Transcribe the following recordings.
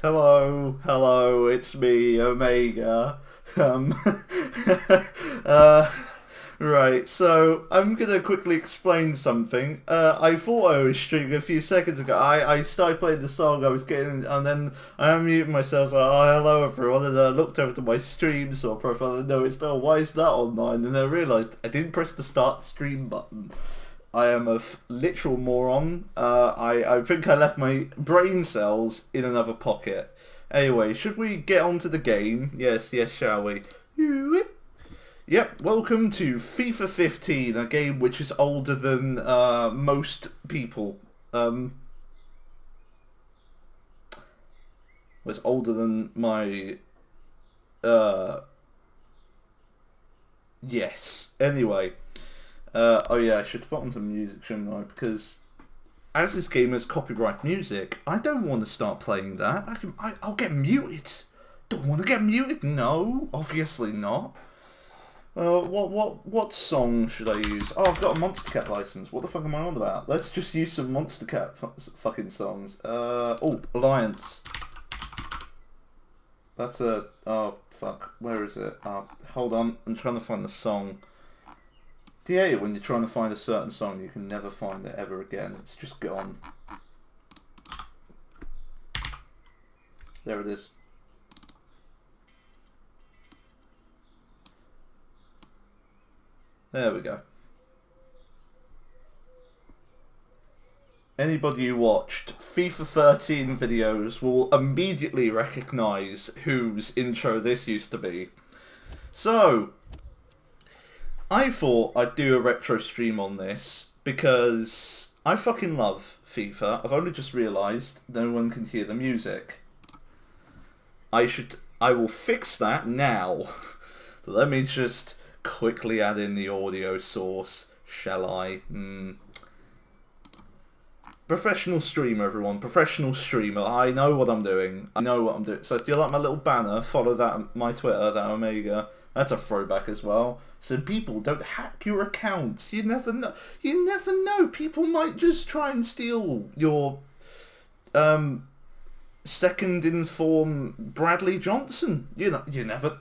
Hello, it's me, Omega. Um, uh, right, so I'm gonna quickly explain something. I thought I was streaming a few seconds ago. I started playing the song I was getting, and then I unmuted myself, like, oh, hello everyone, and then I looked over to my stream sort of profile, and no, it's not, why is that online? And I realised I didn't press the start stream button. I am a literal moron. I think I left my brain cells in another pocket. Anyway, should we get on to the game? Yes, shall we? Yep, welcome to FIFA 15, a game which is older than most people. Was older than my... Uh, yes. Anyway. Oh yeah, I should put on some music, shouldn't I? Because as this game has copyright music, I don't want to start playing that. I'll get muted. Don't want to get muted. No, obviously not. What song should I use? Oh, I've got a Monster Cat license. What the fuck am I on about? Let's just use some Monster Cat fucking songs. Oh, Alliance. That's a... Oh, fuck. Where is it? Hold on. I'm trying to find the song. Yeah, when you're trying to find a certain song, you can never find it ever again. It's just gone. There it is. There we go. Anybody who watched FIFA 13 videos will immediately recognise whose intro this used to be. So, I thought I'd do a retro stream on this because I fucking love FIFA. I've only just realised no one can hear the music. I will fix that now. Let me just quickly add in the audio source, shall I? Professional streamer, everyone. Professional streamer. I know what I'm doing. So if you like my little banner, follow that my Twitter, ThatOmega. That's a throwback as well. So people don't hack your accounts. You never know. You never know. People might just try and steal your second in form Bradley Johnson. You never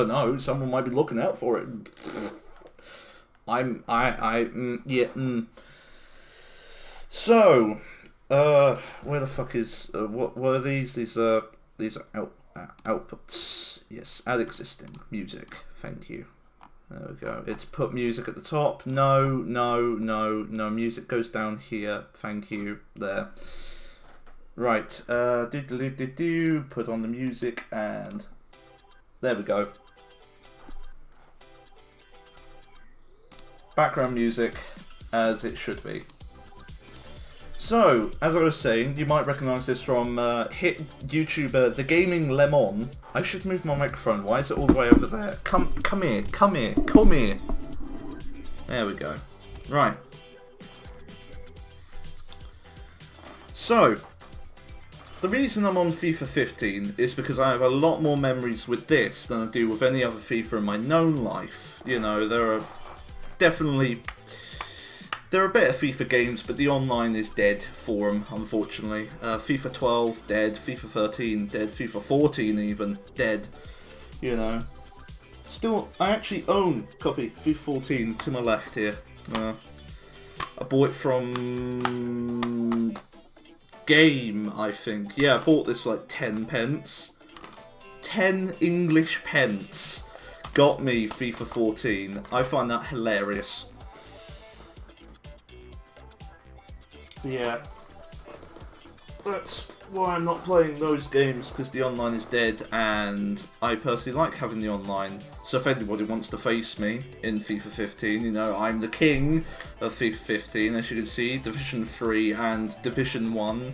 know. Someone might be looking out for it. So, where the fuck is what were these? These are outputs. Yes, add existing music. Thank you. There we go. It's put music at the top. No. Music goes down here. Thank you. There. Right. Put on the music and there we go. Background music as it should be. So, as I was saying, you might recognise this from hit YouTuber The Gaming Lemon. I should move my microphone. Why is it all the way over there? Come here. There we go. Right. So, the reason I'm on FIFA 15 is because I have a lot more memories with this than I do with any other FIFA in my known life. You know, there are better FIFA games, but the online is dead for them, unfortunately. FIFA 12, dead. FIFA 13, dead. FIFA 14 even, dead. You know. Still, I actually own a copy of FIFA 14 to my left here. I bought it from Game, I think. Yeah, I bought this for like 10 pence. 10 English pence got me FIFA 14. I find that hilarious. Yeah, that's why I'm not playing those games, because the online is dead, and I personally like having the online. So if anybody wants to face me in FIFA 15, you know, I'm the king of FIFA 15, as you can see, Division 3 and Division 1.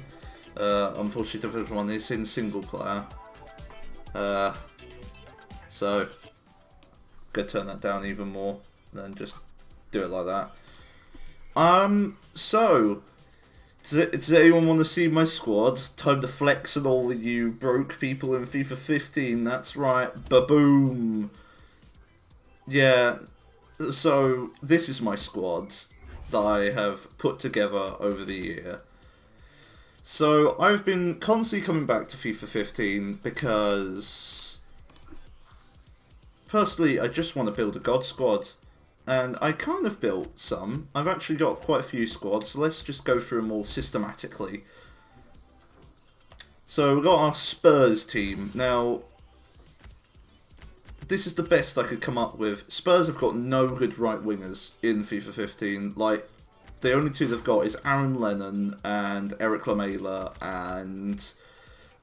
Unfortunately, Division 1 is in single player. So, gotta turn that down even more, then just do it like that. So... Does anyone want to see my squad? Time to flex on all of you broke people in FIFA 15. That's right. Ba-boom. Yeah. So, this is my squad that I have put together over the year. So I've been constantly coming back to FIFA 15 because, personally, I just want to build a God squad. And I kind of built some. I've actually got quite a few squads, so let's just go through them all systematically. So we've got our Spurs team. Now, this is the best I could come up with. Spurs have got no good right wingers in FIFA 15. Like, the only two they've got is Aaron Lennon and Eric Lamela, and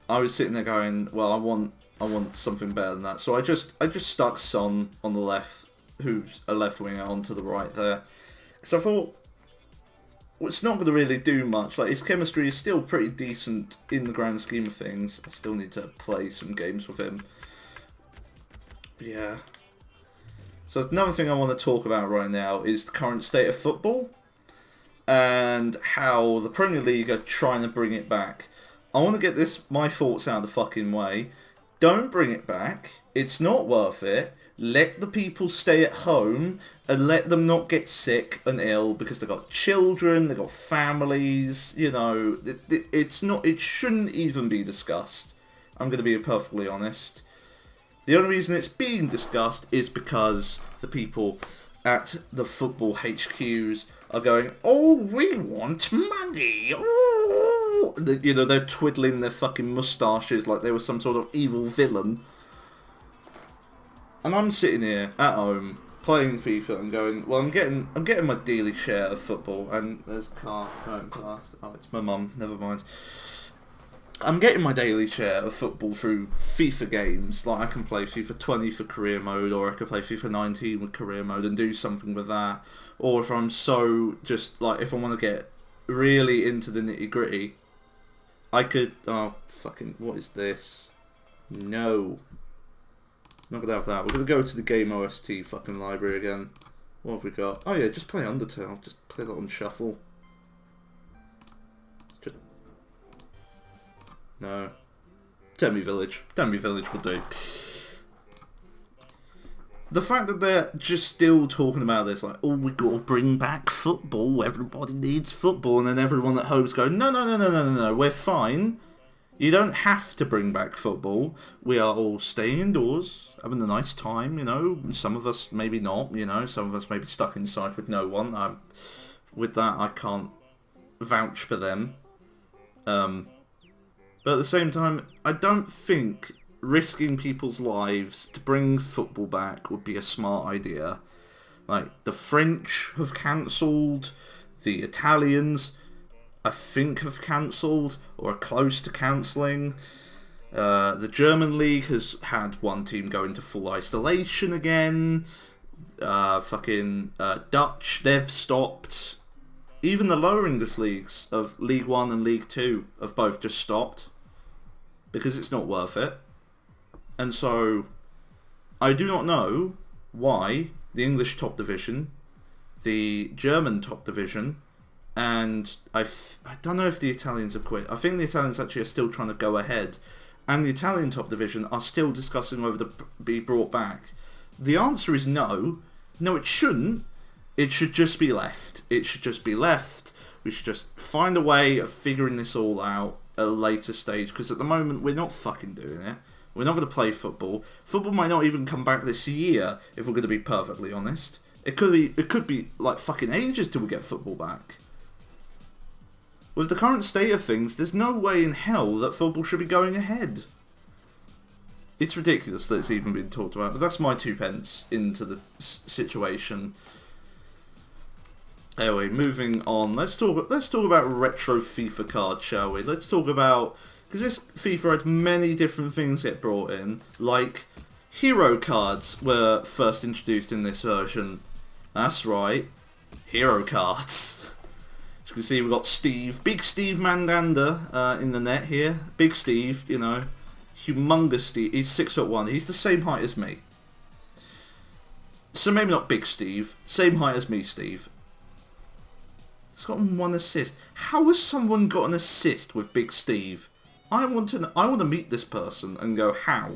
I was sitting there going, well, I want something better than that. So I just stuck Son on the left, who's a left winger, onto the right there. Because I thought, well, it's not going to really do much. Like, his chemistry is still pretty decent in the grand scheme of things. I still need to play some games with him. But yeah. So another thing I want to talk about right now is the current state of football and how the Premier League are trying to bring it back. I want to get my thoughts out of the fucking way. Don't bring it back. It's not worth it. Let the people stay at home and let them not get sick and ill because they've got children, they've got families, you know. It shouldn't even be discussed. I'm going to be perfectly honest. The only reason it's being discussed is because the people at the football HQs are going, oh, we want money. Oh. You know, they're twiddling their fucking moustaches like they were some sort of evil villain. And I'm sitting here at home playing FIFA and going, well, I'm getting my daily share of football. And there's a car going past. Oh, it's my mum. Never mind. I'm getting my daily share of football through FIFA games. Like, I can play FIFA 20 for career mode, or I could play FIFA 19 with career mode and do something with that. Or if I'm so just like, if I want to get really into the nitty gritty, I could. Oh, fucking! What is this? No. Not gonna have that. We're gonna go to the Game OST fucking library again. What have we got? Oh yeah, just play Undertale. Just play that on shuffle. Just no. Demi Village. Demi Village will do. The fact that they're just still talking about this, like, oh, we gotta bring back football. Everybody needs football, and then everyone at home's going, no, we're fine. You don't have to bring back football. We are all staying indoors, having a nice time, you know. Some of us maybe not, you know. Some of us may be stuck inside with no one. With that, I can't vouch for them. But at the same time, I don't think risking people's lives to bring football back would be a smart idea. Like, the French have cancelled, the Italians, I think, have cancelled or are close to cancelling. The German league has had one team go into full isolation again. Dutch, they've stopped. Even the lower English leagues of League 1 and League 2 have both just stopped because it's not worth it. And so I do not know why the English top division, the German top division, and I don't know if the Italians have quit. I think the Italians actually are still trying to go ahead. And the Italian top division are still discussing whether to be brought back. The answer is no. No, it shouldn't. It should just be left. It should just be left. We should just find a way of figuring this all out at a later stage. Because at the moment, we're not fucking doing it. We're not going to play football. Football might not even come back this year, if we're going to be perfectly honest. It could be like fucking ages till we get football back. With the current state of things, there's no way in hell that football should be going ahead. It's ridiculous that it's even been talked about, but that's my 2 pence into the situation. Anyway, moving on. Let's talk about retro FIFA cards, shall we? Let's talk about, because this FIFA had many different things get brought in, like hero cards were first introduced in this version. That's right, hero cards. As you can see, we've got Steve, Big Steve Mandanda in the net here. Big Steve, you know, humongous Steve. He's 6'1". He's the same height as me. So maybe not Big Steve, same height as me, Steve. He's got 1 assist. How has someone got an assist with Big Steve? I want to meet this person and go, how?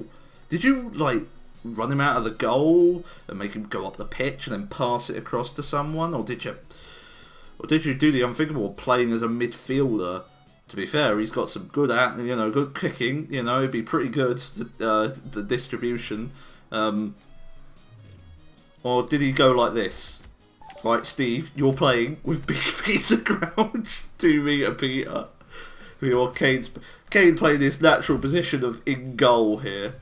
Did you, like, run him out of the goal and make him go up the pitch and then pass it across to someone? Or did you do the unthinkable, playing as a midfielder To be fair, he's got some good good kicking. He'd be pretty good. The distribution. Or did he go like this? Right, Steve, you're playing with Big Peter Crouch, 2-meter Peter. Kane played this natural position of in goal here.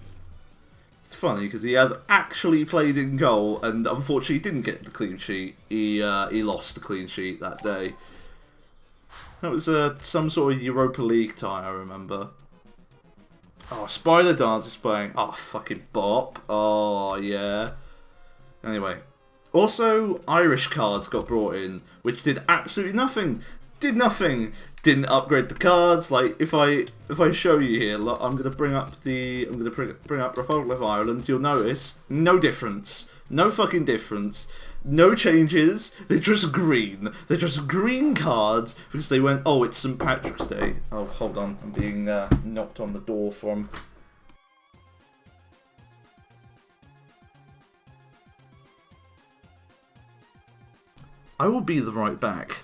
It's funny because he has actually played in goal, and unfortunately didn't get the clean sheet. He lost the clean sheet that day. That was some sort of Europa League tie, I remember. Oh, Spider Dance is playing. Oh, fucking bop. Oh, yeah. Anyway. Also, Irish cards got brought in, which did absolutely nothing. Did nothing. Didn't upgrade the cards. Like, if I show you here, look, I'm gonna bring up Republic of Ireland. You'll notice no difference. No fucking difference. No changes. They're just green. They're just green cards because they went, oh, it's St. Patrick's Day. Oh, hold on. I'm being knocked on the door from... I will be right back.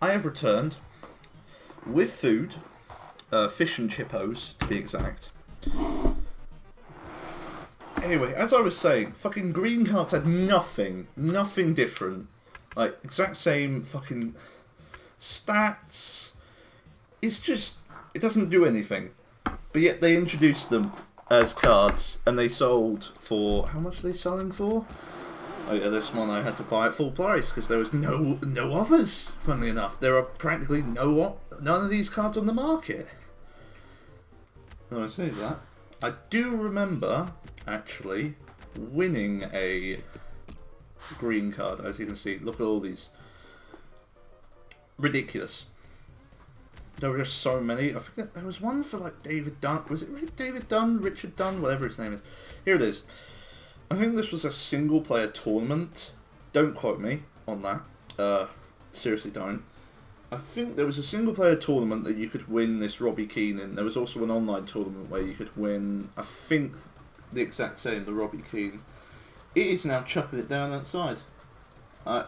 I have returned with food, fish and chippos to be exact. Anyway, as I was saying, fucking green cards had nothing different. Like, exact same fucking stats. It's just, it doesn't do anything. But yet they introduced them as cards, and they sold for, how much are they selling for? Oh yeah, this one I had to buy at full price because there was no others. Funnily enough, there are practically none of these cards on the market. No, I say that. I do remember actually winning a green card. As you can see, look at all these. Ridiculous. There were just so many. I forget there was one for like David Dunn. Was it David Dunn? Richard Dunn? Whatever his name is. Here it is. I think this was a single-player tournament. Don't quote me on that. Seriously, don't. I think there was a single-player tournament that you could win this Robbie Keane in. There was also an online tournament where you could win, I think, the exact same, the Robbie Keane. It is now chucking it down outside. I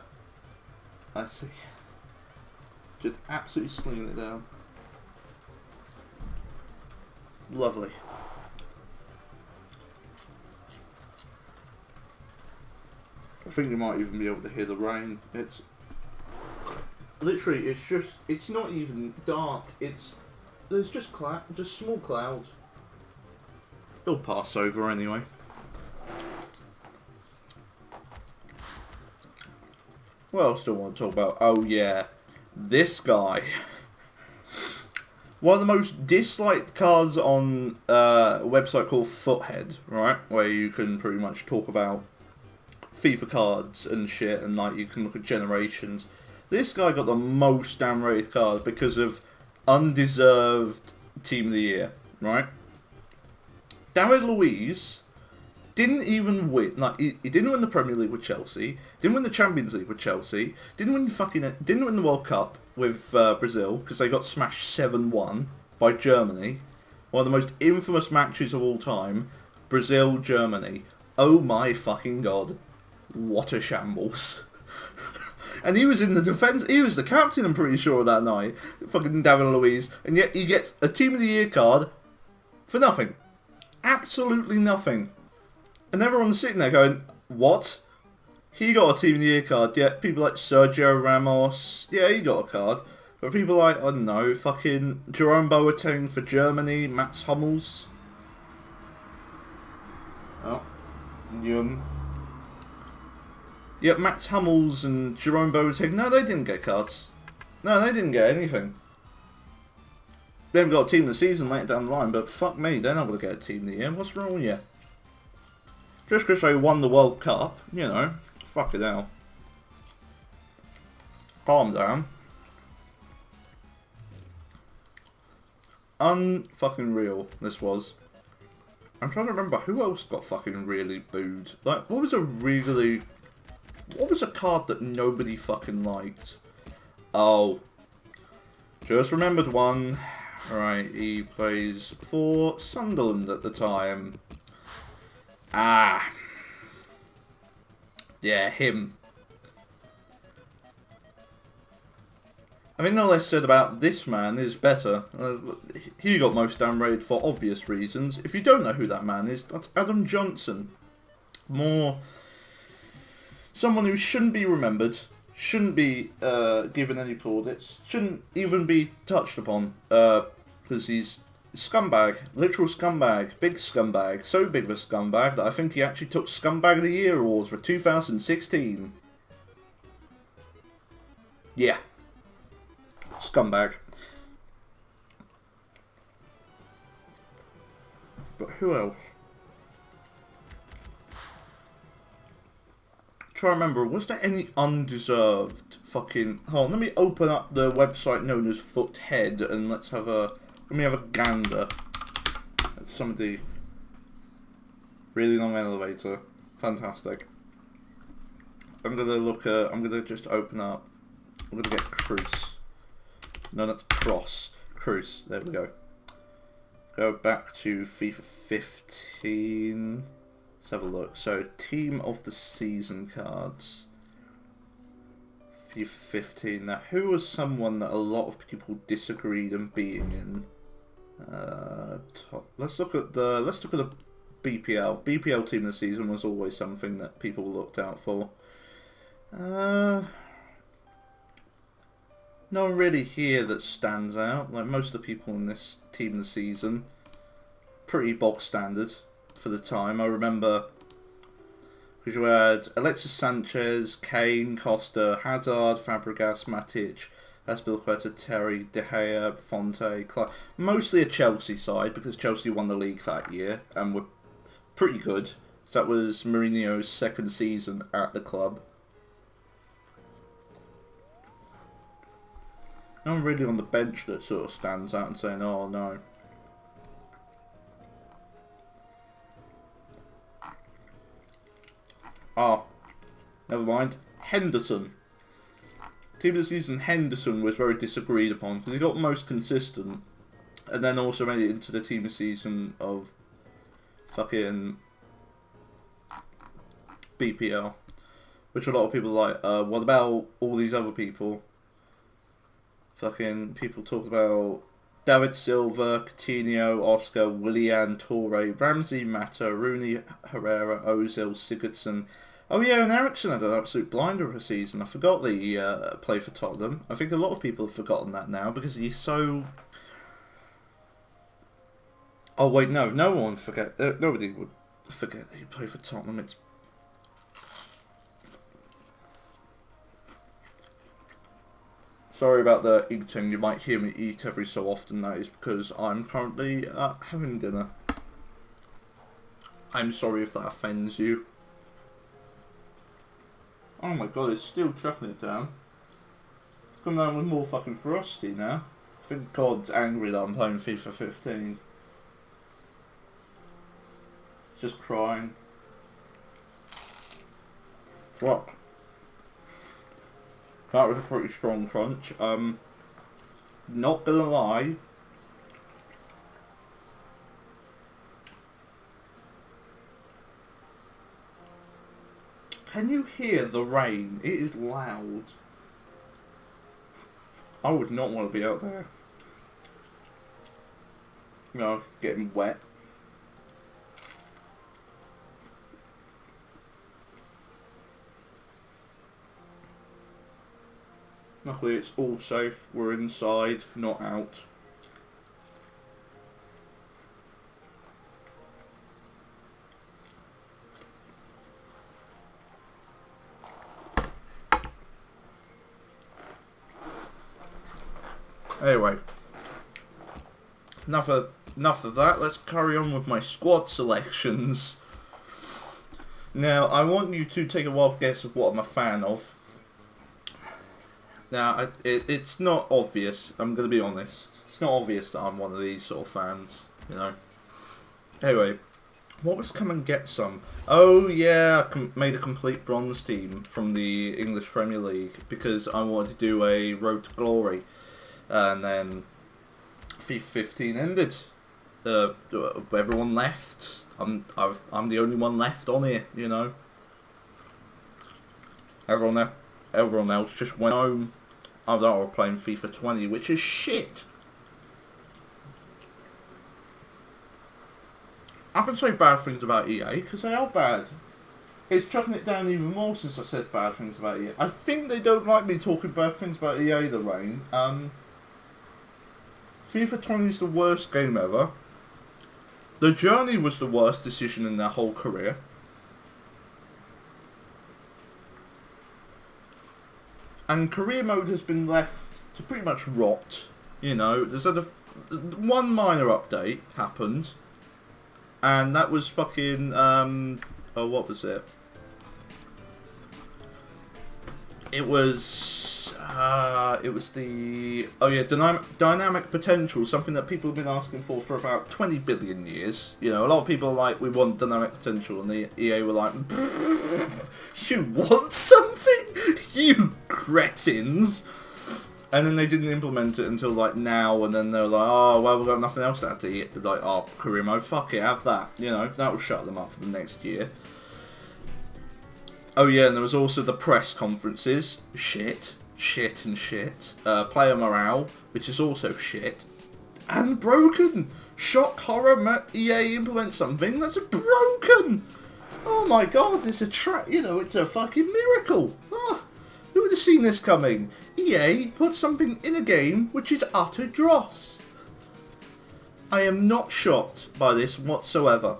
see. Just absolutely slinging it down. Lovely. I think you might even be able to hear the rain. It's literally, it's not even dark. There's just small clouds. It'll pass over anyway. What else do I want to talk about? Oh yeah, this guy. One of the most disliked cards on a website called Foothead, right? Where you can pretty much talk about FIFA cards and shit, and like you can look at generations. This guy got the most damn rated cards because of undeserved Team of the Year, right? David Luiz didn't even win. Like he didn't win the Premier League with Chelsea. Didn't win the Champions League with Chelsea. Didn't win the World Cup with Brazil because they got smashed 7-1 by Germany. One of the most infamous matches of all time. Brazil Germany. Oh my fucking god! What a shambles! And he was in the defence. He was the captain, I'm pretty sure, that night. Fucking David Luiz, and yet he gets a Team of the Year card for nothing. Absolutely nothing. And everyone's sitting there going, what? He got a Team of the Year card, yet people like Sergio Ramos, yeah, he got a card. But people like, I don't know, fucking Jerome Boateng for Germany, Mats Hummels. Oh, yum. Yep, Mats Hummels and Jerome Boateng, no, they didn't get cards. No, they didn't get anything. They haven't got a Team of the Season later down the line, but fuck me, they're not going to get a Team of the Year. What's wrong with you? Just because they won the World Cup, you know, fuck it out. Calm down. Unfucking real, this was. I'm trying to remember who else got fucking really booed. Like, what was a card that nobody fucking liked? Oh. Just remembered one. Alright, he plays for Sunderland at the time. Ah. Yeah, him. I mean, no less said about this man is better. He got most downrated for obvious reasons. If you don't know who that man is, that's Adam Johnson. More someone who shouldn't be remembered, shouldn't be given any plaudits, shouldn't even be touched upon, because he's a scumbag, literal scumbag, big scumbag, so big of a scumbag that I think he actually took Scumbag of the Year awards for 2016. Yeah. Scumbag. But who else? Try to remember, was there any undeserved fucking... Hold on, let me open up the website known as Foothead and let me have a gander at some of the really long elevator. Fantastic. I'm gonna just open up, I'm gonna get Cruz. No, that's Cross. Cruz, there we go. Go back to FIFA 15. Let's have a look. So, Team of the Season cards. FIFA 15. Now, who was someone that a lot of people disagreed on being in? Let's look at the BPL. BPL Team of the Season was always something that people looked out for. No one really here that stands out. Like most of the people in this Team of the Season, pretty bog standard for the time. I remember because you had Alexis Sanchez, Kane, Costa, Hazard, Fabregas, Matic, Azpilicueta, Terry, De Gea, Fonte, Clark. Mostly a Chelsea side because Chelsea won the league that year and were pretty good. So that was Mourinho's second season at the club. No one really on the bench that sort of stands out and saying, oh no. Ah, never mind. Henderson. Team of the Season Henderson was very disagreed upon because he got most consistent and then also made it into the Team of the Season of fucking BPL, which a lot of people like. What about all these other people? Fucking people talk about David Silva, Coutinho, Oscar, Willian, Torre, Ramsey, Mata, Rooney, Herrera, Ozil, Sigurdsson. Oh yeah, and Ericsson had an absolute blinder of a season. I forgot that he played for Tottenham. I think a lot of people have forgotten that now because he's so... Oh wait, no one would forget. Nobody would forget that he played for Tottenham. It's... Sorry about the eating, you might hear me eat every so often, that is because I'm currently having dinner. I'm sorry if that offends you. Oh my god, it's still chucking it down. Come down with more fucking frosty now. I think God's angry that I'm playing FIFA 15. Just crying. Fuck. That was a pretty strong crunch. Not gonna lie. Can you hear the rain? It is loud. I would not want to be out there. No, getting wet. Luckily it's all safe. We're inside, not out. Anyway, enough of that. Let's carry on with my squad selections. Now, I want you to take a wild guess of what I'm a fan of. Now, it's not obvious. I'm going to be honest. It's not obvious that I'm one of these sort of fans, you know. Anyway, what was come and get some? Oh yeah, I made a complete bronze team from the English Premier League because I wanted to do a Road to Glory. And then FIFA 15 ended. Everyone left. I'm the only one left on here, you know. Everyone else just went home. I thought we were playing FIFA 20, which is shit. I can say bad things about EA because they are bad. It's chucking it down even more since I said bad things about EA. I think they don't like me talking bad things about EA, the rain. FIFA 20 is the worst game ever. The Journey was the worst decision in their whole career. And career mode has been left to pretty much rot. You know, there's one minor update happened. And that was fucking, what was it? It was the, dynamic potential, something that people have been asking for about 20 billion years. You know, a lot of people are like, we want dynamic potential, and the EA were like, you want something? You cretins! And then they didn't implement it until like now, and then they're like, oh, well, we've got nothing else to add to it. Like, oh, career mode, fuck it, have that. You know, that will shut them up for the next year. Oh yeah, and there was also the press conferences. Shit. Player morale, which is also shit. And broken! Shock horror, EA implements something that's broken! Oh my god, it's it's a fucking miracle! Oh, who would have seen this coming? EA put something in a game which is utter dross. I am not shocked by this whatsoever.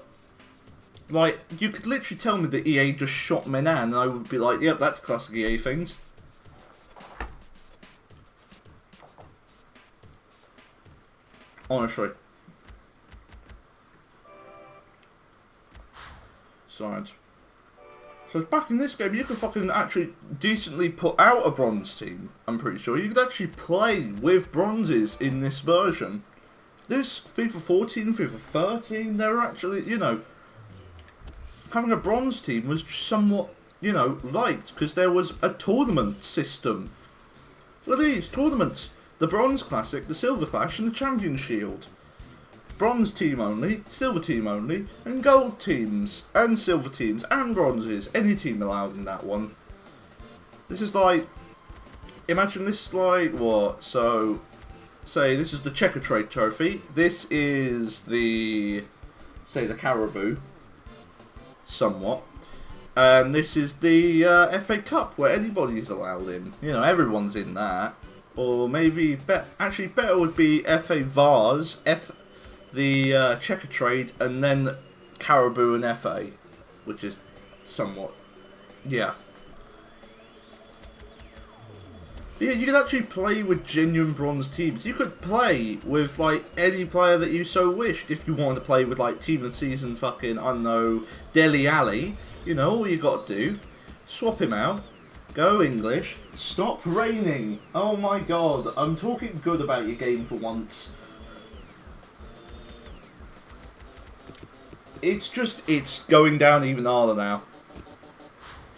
Like, you could literally tell me that EA just shot Menan and I would be like, yep, that's classic EA things. Honestly. Science. So back in this game, you could fucking actually decently put out a bronze team, I'm pretty sure. You could actually play with bronzes in this version. This FIFA 14, FIFA 13, they're actually, you know, having a bronze team was somewhat, you know, liked, because there was a tournament system. For these tournaments, the Bronze Classic, the Silver Clash, and the Champion Shield. Bronze team only, silver team only, and gold teams, and silver teams, and bronzes. Any team allowed in that one. This is like, imagine this is like, what? So, say this is the Checker Trade Trophy. This is the, say, the Caribou. Somewhat. And this is the FA Cup, where anybody's allowed in. You know, everyone's in that. Or maybe, actually better would be FA Vars, the Checker Trade, and then Caribou and FA, which is somewhat, yeah. But yeah, you could actually play with genuine bronze teams. You could play with, like, any player that you so wished. If you wanted to play with, like, Team of the Season fucking, I don't know, Dele Alli, you know, all you got to do, swap him out, Go English. Stop raining. Oh my god. I'm talking good about your game for once. It's going down even harder now.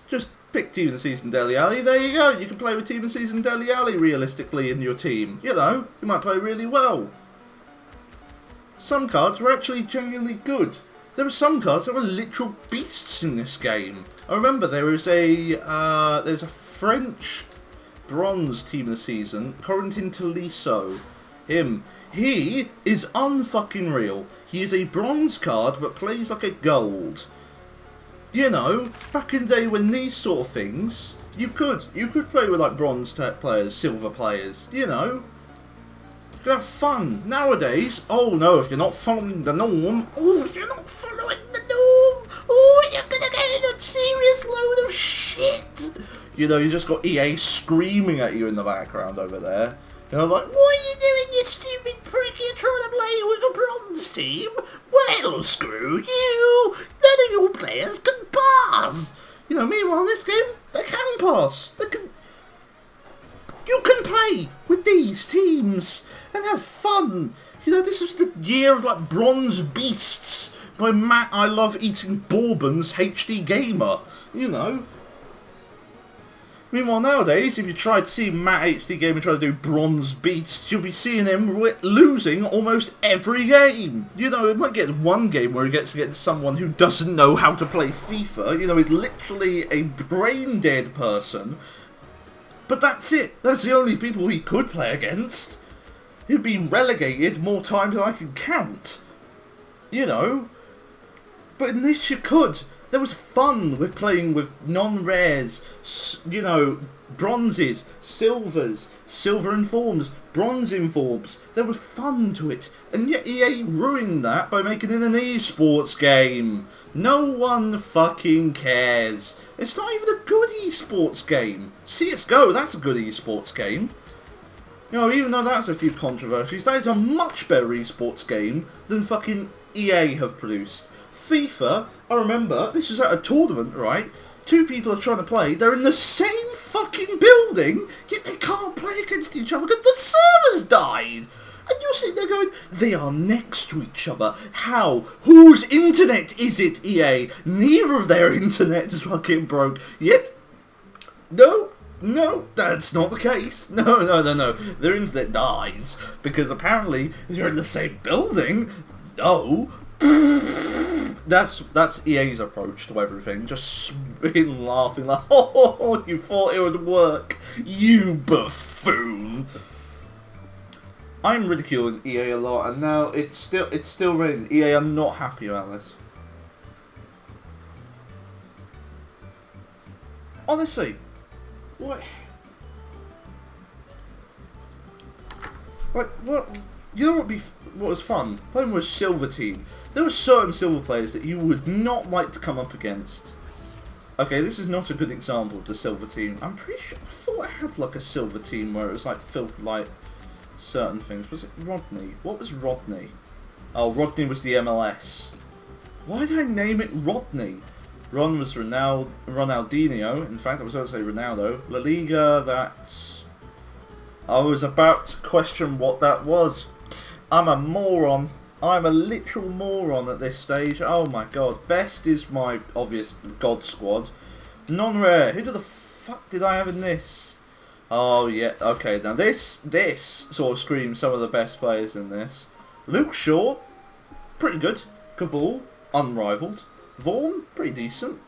Just pick Team of the Season Dele Alli. There you go. You can play with Team of the Season Dele Alli realistically in your team. You know, you might play really well. Some cards were actually genuinely good. There were some cards that were literal beasts in this game. I remember there's a French bronze Team of the Season, Corentin Tolisso. He is unfucking real. He is a bronze card but plays like a gold. You know, back in the day when these sort of things, you could play with like bronze players, silver players, you know. Have fun. Nowadays, oh no, if you're not following the norm, you're gonna get in a serious load of shit. You know, you just got EA screaming at you in the background over there. You know, like, what are you doing, you stupid prick? You're trying to play with a bronze team? Well, screw you. None of your players can pass. You know, meanwhile, in this game, they can pass. You can play with these teams and have fun. You know, this was the year of like Bronze Beasts by Matt I Love Eating Bourbons HD Gamer. You know. Meanwhile, nowadays, if you try to see Matt HD Gamer try to do Bronze Beasts, you'll be seeing him losing almost every game. You know, it might get one game where he gets against someone who doesn't know how to play FIFA. You know, he's literally a brain-dead person. But that's it. That's the only people he could play against. He'd be relegated more times than I can count. You know. But in this you could. There was fun with playing with non-rares, you know, bronzes, silvers, silver informs, bronze informs. There was fun to it. And yet EA ruined that by making it an esports game. No one fucking cares. It's not even a good esports game. CSGO, that's a good esports game. You know, even though that's a few controversies, that is a much better esports game than fucking EA have produced. FIFA, I remember, this was at a tournament, right? Two people are trying to play, they're in the same fucking building, yet they can't play against each other because the servers died! And you're sitting there going, they are next to each other. How? Whose internet is it, EA? Neither of their internet is fucking broke. Yet, no, that's not the case. No. Their internet dies. Because apparently, if you're in the same building, no. That's EA's approach to everything. Just laughing like, oh, you thought it would work. You buffoon. I'm ridiculing EA a lot, and now it's still raining. EA are not happy about this. Honestly, what? Like what? You know what was fun? Playing with Silver Team. There were certain Silver players that you would not like to come up against. Okay, this is not a good example of the Silver Team. I'm pretty sure I thought I had like a Silver Team where it was like filled with like certain things. Was it Rodney? What was Rodney? Oh, Rodney was the MLS. Why did I name it Rodney? Ron was Ronaldinho. In fact, I was going to say Ronaldo. La Liga, that's... I was about to question what that was. I'm a moron. I'm a literal moron at this stage. Oh my god. Best is my obvious God Squad. Non-rare. Who the fuck did I have in this? Oh yeah, okay. Now this sort of screams some of the best players in this. Luke Shaw, pretty good. Kabul, unrivaled. Vaughan, pretty decent.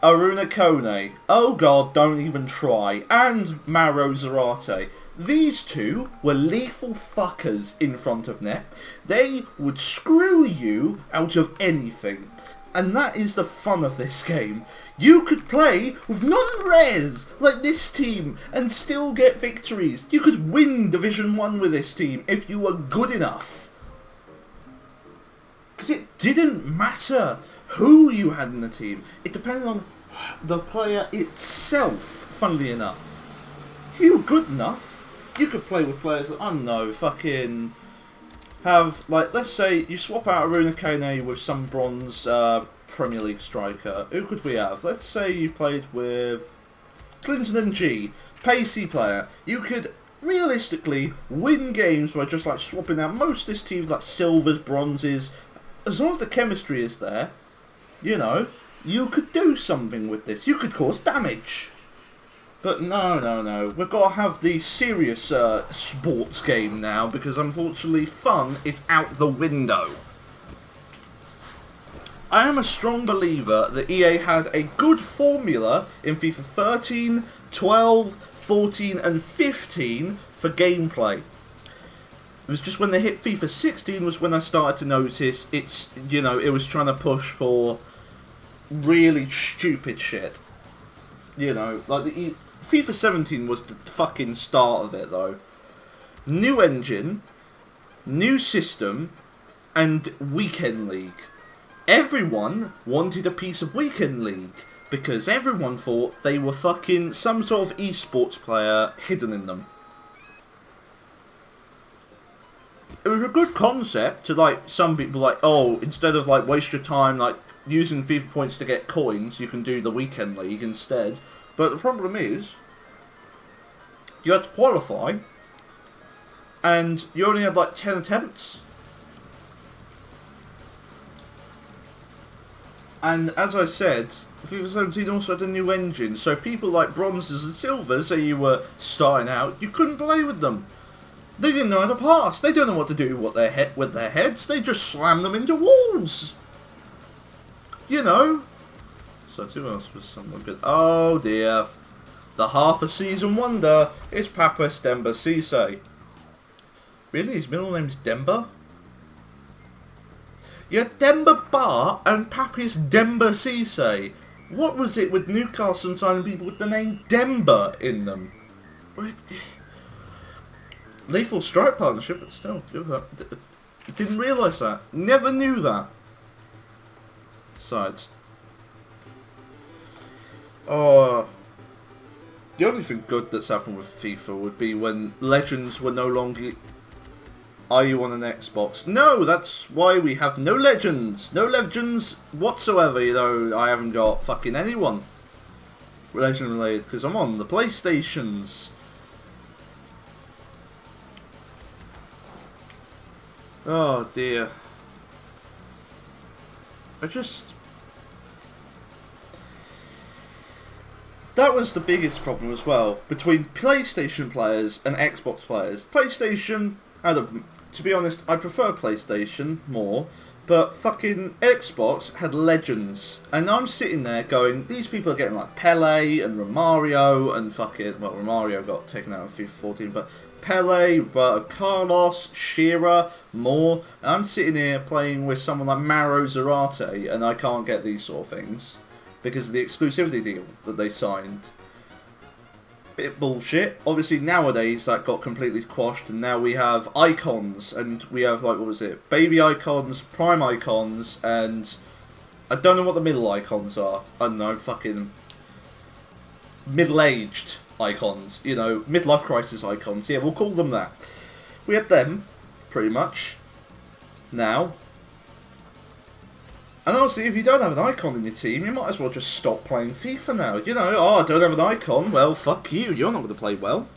Aruna Kone, oh god, don't even try. And Mauro Zarate. These two were lethal fuckers in front of net. They would screw you out of anything. And that is the fun of this game. You could play with non-rares like this team and still get victories. You could win Division 1 with this team if you were good enough. Because it didn't matter who you had in the team. It depended on the player itself, funnily enough. If you were good enough, you could play with players that, I don't know, fucking have, like, let's say you swap out Aruna Kane with some bronze Premier League striker. Who could we have? Let's say you played with, Clinton and G, pacey player. You could realistically win games by just like swapping out most of this team with like silvers, bronzes. As long as the chemistry is there, you know, you could do something with this. You could cause damage. But no. We've got to have the serious sports game now, because unfortunately fun is out the window. I am a strong believer that EA had a good formula in FIFA 13, 12, 14 and 15 for gameplay. It was just when they hit FIFA 16 was when I started to notice it's, you know, it was trying to push for really stupid shit. You know, like FIFA 17 was the fucking start of it though. New engine, new system, and weekend league. Everyone wanted a piece of weekend league because everyone thought they were fucking some sort of esports player hidden in them. It was a good concept to like some people like, oh, instead of like waste your time like using FIFA points to get coins, you can do the weekend league instead. But the problem is, you had to qualify, and you only had like 10 attempts. And as I said, FIFA 17 also had a new engine, so people like bronzes and silvers, say you were starting out, you couldn't play with them. They didn't know how to pass. They don't know what to do with their heads. They just slam them into walls. You know. So who else was someone good? Oh dear. The half a season wonder is Papas Demba Cisse. Really? His middle name's Demba? Yeah, Demba Ba and Papas Demba Cisse. What was it with Newcastle signing people with the name Demba in them? Lethal Strike partnership, but still, didn't realise that. Never knew that. Besides, the only thing good that's happened with FIFA would be when Legends were no longer. Are you on an Xbox? No, that's why we have no Legends. No Legends whatsoever, you know. I haven't got fucking anyone Legend related because I'm on the PlayStations. Oh dear. That was the biggest problem as well, between PlayStation players and Xbox players. PlayStation had to be honest, I prefer PlayStation more, but fucking Xbox had Legends. And I'm sitting there going, these people are getting like Pele and Romario and fucking, well, Romario got taken out of FIFA 14, but Pele, Carlos, Shearer, more. And I'm sitting here playing with someone like Mauro Zarate, and I can't get these sort of things because of the exclusivity deal that they signed. Bit bullshit. Obviously nowadays that got completely quashed, and now we have icons, and we have like, what was it? Baby icons, prime icons, and I don't know what the middle icons are. I don't know, fucking middle-aged icons, you know, midlife crisis icons. Yeah, we'll call them that. We have them, pretty much, now. And honestly, if you don't have an icon in your team, you might as well just stop playing FIFA now. You know, oh, I don't have an icon, well, fuck you, you're not going to play well.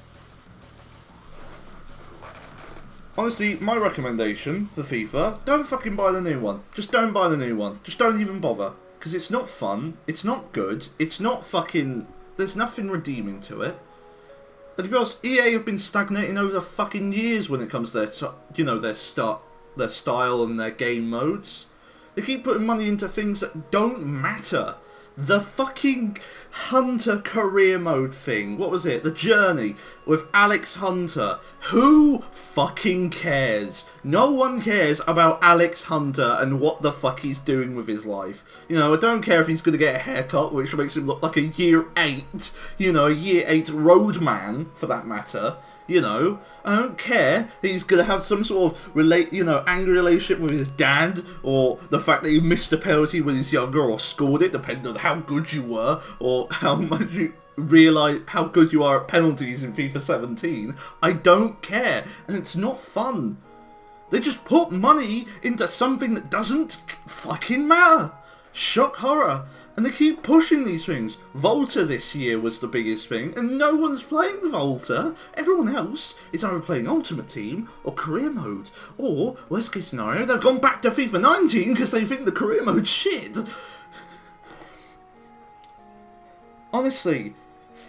Honestly, my recommendation for FIFA, don't fucking buy the new one. Just don't buy the new one. Just don't even bother. Because it's not fun, it's not good, it's not fucking... There's nothing redeeming to it. And to be honest, EA have been stagnating over the fucking years when it comes to their, you know, their style and their game modes. They keep putting money into things that don't matter. The fucking Hunter career mode thing. What was it? The Journey with Alex Hunter. Who fucking cares? No one cares about Alex Hunter and what the fuck he's doing with his life. You know, I don't care if he's going to get a haircut, which makes him look like a year 8. You know, a year 8 roadman, for that matter. You know, I don't care that he's going to have some sort of angry relationship with his dad, or the fact that he missed a penalty when he's younger, or scored it, depending on how good you were, or how much you realise how good you are at penalties in FIFA 17. I don't care, and it's not fun. They just put money into something that doesn't fucking matter. Shock horror. And they keep pushing these things. Volta this year was the biggest thing, and no one's playing Volta. Everyone else is either playing Ultimate Team or Career Mode. Or, worst case scenario, they've gone back to FIFA 19 because they think the Career Mode's shit. Honestly,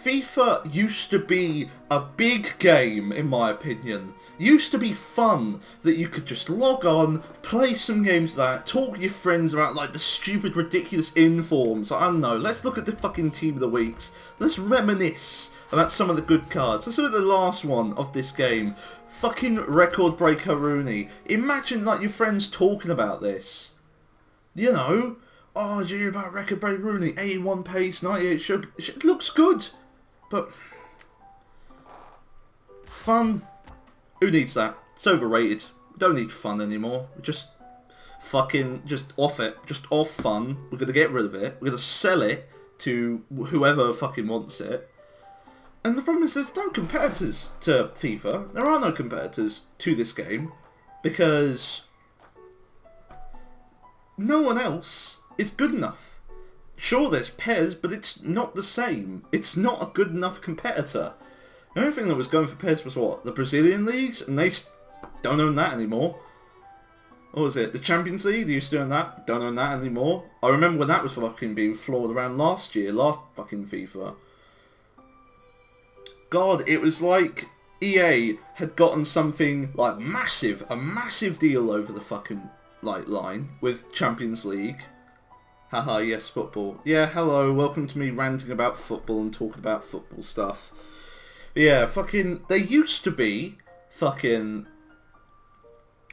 FIFA used to be a big game, in my opinion. Used to be fun, that you could just log on, play some games like that, talk to your friends about like the stupid, ridiculous informs. I don't know, let's look at the fucking Team of the Weeks. Let's reminisce about some of the good cards. Let's look at the last one of this game. Fucking Record Breaker Rooney. Imagine like your friends talking about this. You know, oh, did you hear about Record Breaker Rooney? 81 pace, 98 sugar. It looks good, but fun. Who needs that? It's overrated. We don't need fun anymore. Just off it. Just off fun. We're going to get rid of it. We're going to sell it to whoever fucking wants it. And the problem is there's no competitors to FIFA. There are no competitors to this game. Because no one else is good enough. Sure, there's PES, but it's not the same. It's not a good enough competitor. The only thing that was going for PES was what? The Brazilian leagues? And they don't own that anymore. What was it? The Champions League? Do you still own that? Don't own that anymore. I remember when that was fucking being floored around last year. Last fucking FIFA. God, it was like EA had gotten something like massive. A massive deal over the fucking like line with Champions League. Haha, yes, football. Yeah, hello, welcome to me ranting about football and talking about football stuff. Yeah, fucking, they used to be fucking,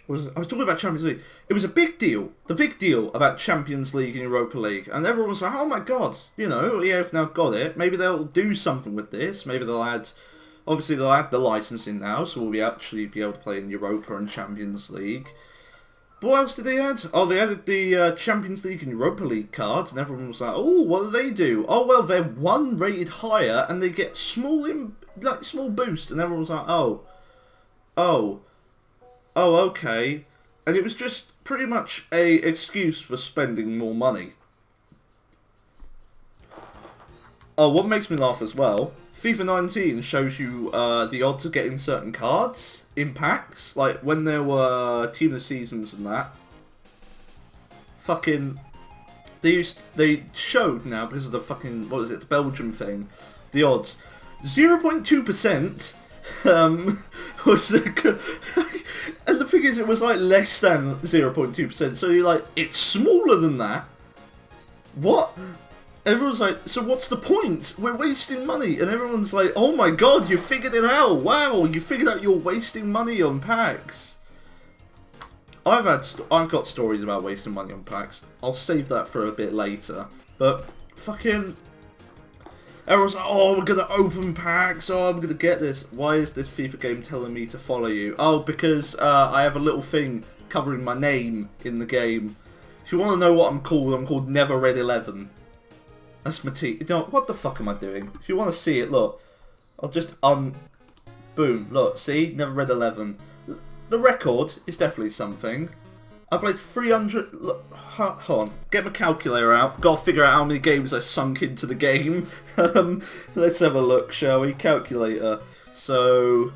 I was talking about Champions League. It was a big deal, the big deal about Champions League and Europa League, and everyone was like, oh my god, you know, EA have now got it, maybe they'll do something with this, maybe they'll add, obviously they'll add the licensing now, so we'll actually be able to play in Europa and Champions League. But what else did they add? Oh, they added the Champions League and Europa League cards, and everyone was like, oh, what do they do? Oh, well, they're one rated higher, and they get small boost, and everyone was like, oh, okay. And it was just pretty much a excuse for spending more money. Oh, what makes me laugh as well, FIFA 19 shows you the odds of getting certain cards in packs, like when there were Team of the Seasons and that. Fucking, they showed now, because of the fucking, what was it, the Belgium thing, the odds. 0.2% was the, and the thing is, it was like less than 0.2%, so you're like, it's smaller than that. What? Everyone's like, so what's the point? We're wasting money. And everyone's like, oh my god, you figured it out. Wow, you figured out you're wasting money on packs. I've got stories about wasting money on packs. I'll save that for a bit later. But fucking, everyone's like, oh, we're gonna open packs. Oh, I'm gonna get this. Why is this FIFA game telling me to follow you? Oh, because I have a little thing covering my name in the game. If you want to know what I'm called Never Red 11. That's my team. You know, what the fuck am I doing? If you want to see it, look. I'll just boom. Look, see? Never Red 11. The record is definitely something. I played 300... Look, hold on. Get my calculator out. Gotta figure out how many games I sunk into the game. Let's have a look, shall we? Calculator. So,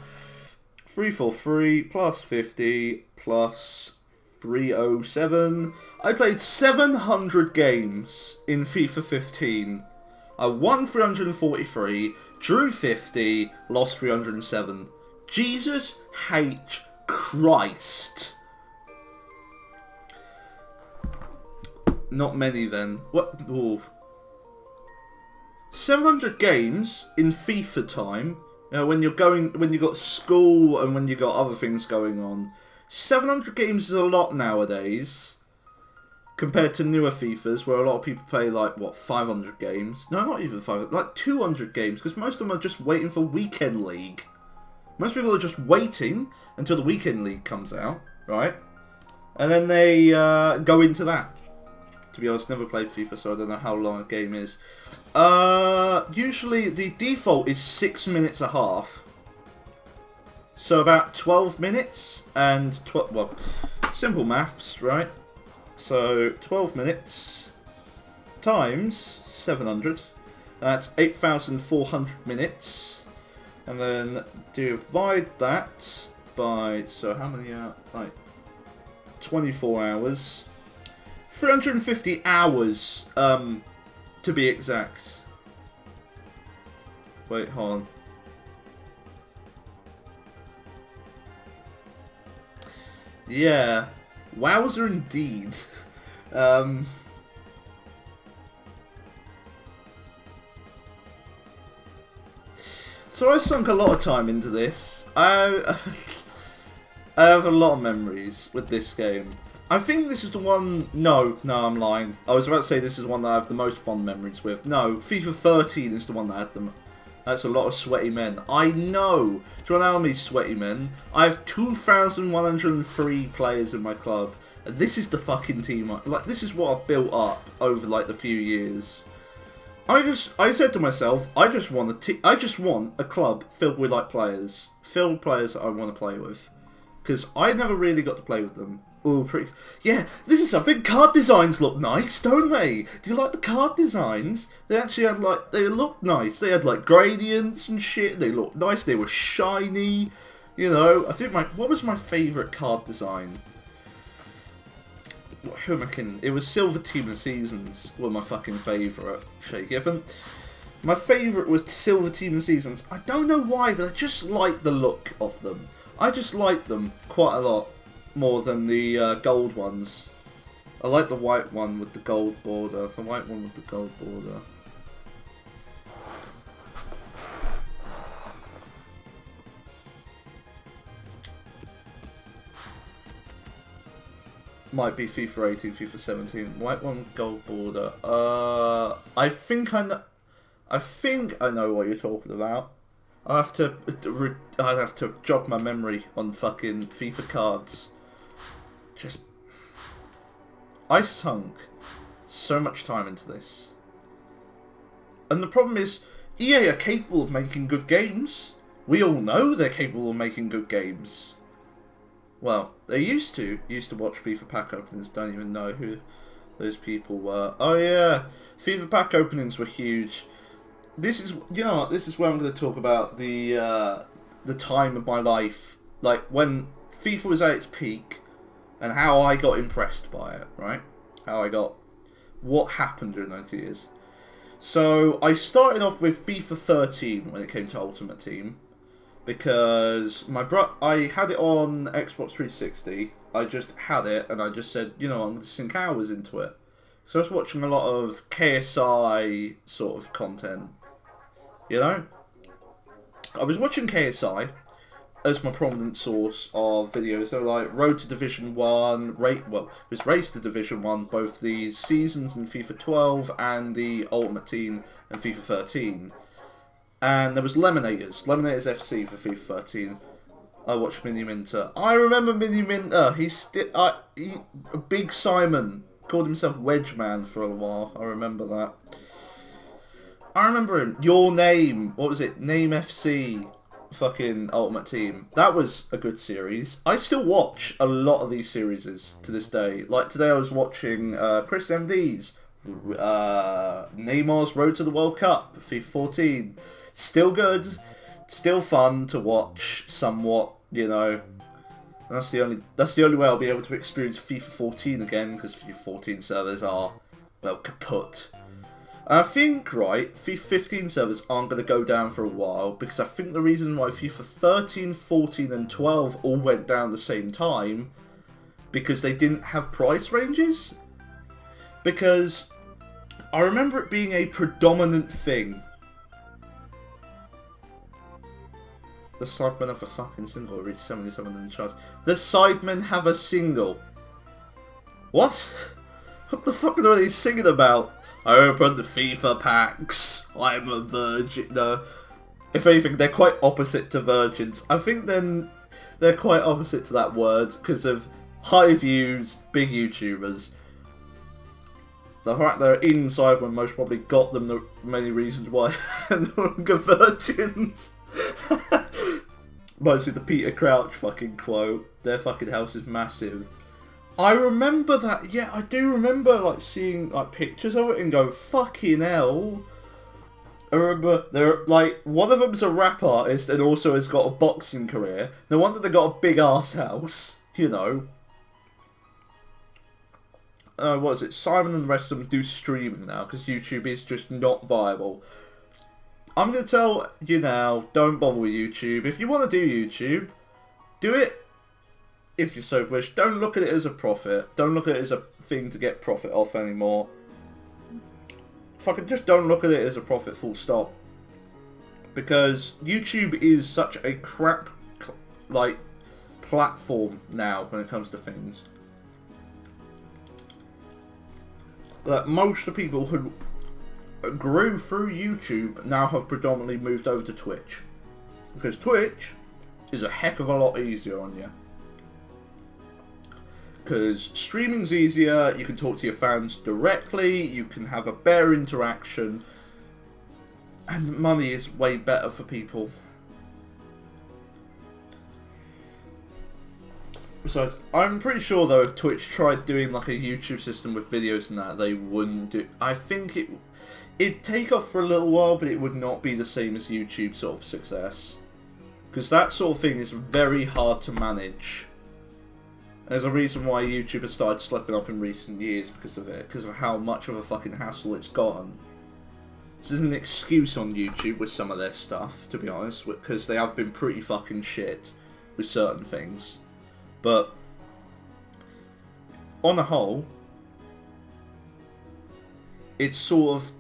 343 plus 50 plus 307. I played 700 games in FIFA 15. I won 343, drew 50, lost 307. Jesus H. Christ. Not many then. What? Ooh. 700 games in FIFA time. You know, when you got school and when you got other things going on. 700 games is a lot nowadays, compared to newer FIFAs, where a lot of people play, like, what, 500 games? No, not even 500, like 200 games, because most of them are just waiting for Weekend League. Most people are just waiting until the Weekend League comes out, right? And then they go into that. To be honest, never played FIFA, so I don't know how long a game is. Usually, the default is 6 minutes a half. So about 12 minutes and well, simple maths, right? So 12 minutes times 700. That's 8,400 minutes. And then divide that by, so how many hours? Like 24 hours. 350 hours, to be exact. Wait, hold on. Yeah. Wowzer indeed. So I sunk a lot of time into this. I have a lot of memories with this game. I think this is the one... No, I'm lying. I was about to say this is the one that I have the most fond memories with. No, FIFA 13 is the one that I had them. That's a lot of sweaty men. I know. Do you want to know how many sweaty men? I have 2,103 players in my club. And this is the fucking team. Like, this is what I've built up over, like, the few years. I said to myself, I just want a club filled with, like, players. Filled with players that I want to play with. Because I never really got to play with them. Oh, pretty... Yeah, this is something. Card designs look nice, don't they? Do you like the card designs? They actually had, like... They looked nice. They had, like, gradients and shit. They looked nice. They were shiny. You know, I think What was my favourite card design? Who am I kidding? It was Silver Team of Seasons were my fucking favourite. Shay Given. My favourite was Silver Team of Seasons. I don't know why, but I just like the look of them. I just like them quite a lot. More than the gold ones. I like the white one with the gold border. The white one with the gold border. Might be FIFA 18, FIFA 17. White one with gold border. I think I know what you're talking about. I'd have to jog my memory on fucking FIFA cards. I sunk so much time into this. And the problem is, EA are capable of making good games. We all know they're capable of making good games. Well, they used to watch FIFA pack openings, don't even know who those people were. Oh yeah, FIFA pack openings were huge. This is, you know what, this is where I'm going to talk about the time of my life, like when FIFA was at its peak, and how I got impressed by it, right? What happened during those years. So, I started off with FIFA 13 when it came to Ultimate Team, because I had it on Xbox 360, I just had it, and I just said, you know, I'm going to sink hours into it. So I was watching a lot of KSI sort of content, you know? I was watching KSI as my prominent source of videos. They were like Road to Division 1, it was Race to Division 1, both the seasons in FIFA 12 and the Ultimate Team and FIFA 13. And there was Lemonators FC for FIFA 13. I watched Mini Minter. I remember Mini Minter. Big Simon called himself Wedge Man for a while. I remember that. I remember him. Your Name. What was it? Name FC. Fucking Ultimate Team. That was a good series. I still watch a lot of these series to this day. Like today I was watching Chris MD's Neymar's Road to the World Cup, FIFA 14. Still good. Still fun to watch somewhat, you know. And that's the only way I'll be able to experience FIFA 14 again, because FIFA 14 servers are, well, kaput. I think, right, FIFA 15 servers aren't going to go down for a while, because I think the reason why FIFA 13, 14 and 12 all went down at the same time, because they didn't have price ranges. Because I remember it being a predominant thing. The Sidemen have a fucking single, reached 77 in the charts. The Sidemen have a single. What? What the fuck are they singing about? I opened the FIFA packs. I'm a virgin. No. If anything, they're quite opposite to virgins. I think then they're quite opposite to that word because of high views, big YouTubers. The fact they're inside when most probably got them the many reasons why they're no longer virgins. Mostly the Peter Crouch fucking quote. Their fucking house is massive. I remember that. Yeah, I do remember like seeing like pictures of it and go, fucking hell. I remember they're like one of them's a rap artist and also has got a boxing career. No wonder they got a big ass house, you know. What is it? Simon and the rest of them do streaming now because YouTube is just not viable. I'm gonna tell you now, don't bother with YouTube. If you want to do YouTube, do it if you so wish. Don't look at it as a profit. Don't look at it as a thing to get profit off anymore. Fucking just don't look at it as a profit, full stop. Because YouTube is such a crap, like, platform now when it comes to things. That most of the people who grew through YouTube now have predominantly moved over to Twitch. Because Twitch is a heck of a lot easier on you. Because streaming's easier, you can talk to your fans directly, you can have a better interaction, and money is way better for people. Besides, I'm pretty sure though if Twitch tried doing like a YouTube system with videos and that, they wouldn't do. I think it'd take off for a little while, but it would not be the same as YouTube sort of success. Because that sort of thing is very hard to manage. There's a reason why YouTube has started slipping up in recent years because of it, because of how much of a fucking hassle it's gotten. This is an excuse on YouTube with some of their stuff, to be honest, because they have been pretty fucking shit with certain things. But on the whole, it's sort of,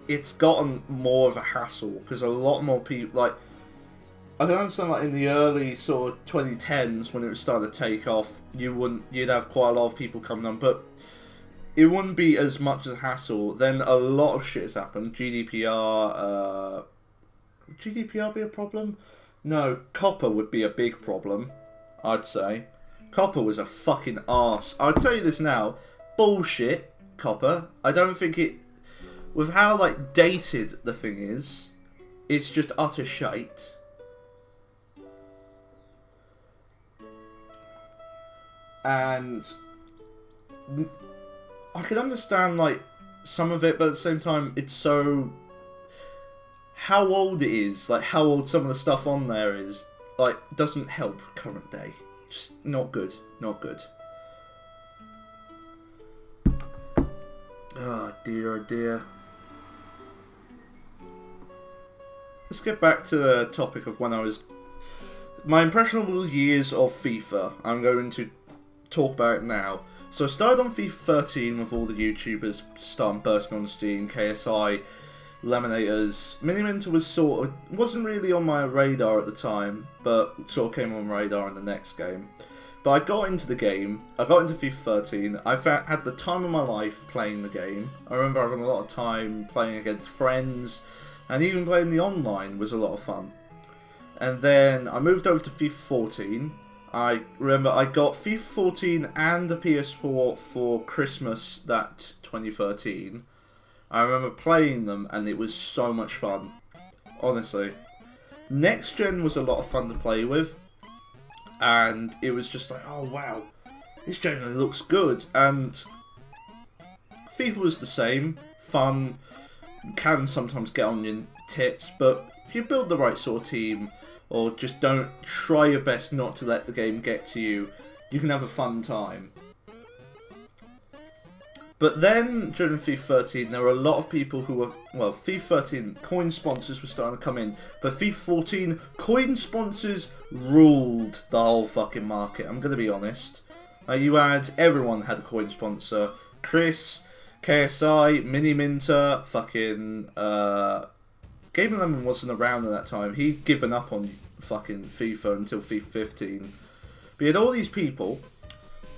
it's gotten more of a hassle because a lot more people, like, I can understand like in the early sort of 2010s when it was starting to take off, you'd have quite a lot of people coming on, but it wouldn't be as much as a hassle. Then a lot of shit has happened. GDPR, would GDPR be a problem? No, Copper would be a big problem, I'd say. Copper was a fucking arse. I'll tell you this now, bullshit, Copper. I don't think it, with how like dated the thing is, it's just utter shite. And I can understand like some of it, but at the same time it's so, how old it is, like how old some of the stuff on there is, like doesn't help current day. Just not good, not good. Oh dear, oh dear. Let's get back to the topic of when I was, my impressionable years of FIFA. I'm going to talk about it now. So I started on FIFA 13 with all the YouTubers starting bursting on Steam, KSI, Lemonators. Miniminter was sort of, wasn't really on my radar at the time, but sort of came on my radar in the next game. But I got into the game, I got into FIFA 13, I had the time of my life playing the game. I remember having a lot of time playing against friends, and even playing the online was a lot of fun. And then I moved over to FIFA 14. I remember I got FIFA 14 and a PS4 for Christmas that 2013. I remember playing them and it was so much fun. Honestly. Next Gen was a lot of fun to play with. And it was just like, oh wow, this generally looks good. And FIFA was the same. Fun. Can sometimes get on your tits. But if you build the right sort of team, or just don't try your best not to let the game get to you, you can have a fun time. But then, during FIFA 13, there were a lot of people who were, well, FIFA 13, coin sponsors were starting to come in, but FIFA 14, coin sponsors ruled the whole fucking market, I'm going to be honest. Everyone had a coin sponsor. Chris, KSI, Miniminter, fucking, Game 11 wasn't around at that time. He'd given up on fucking FIFA until FIFA 15. But you had all these people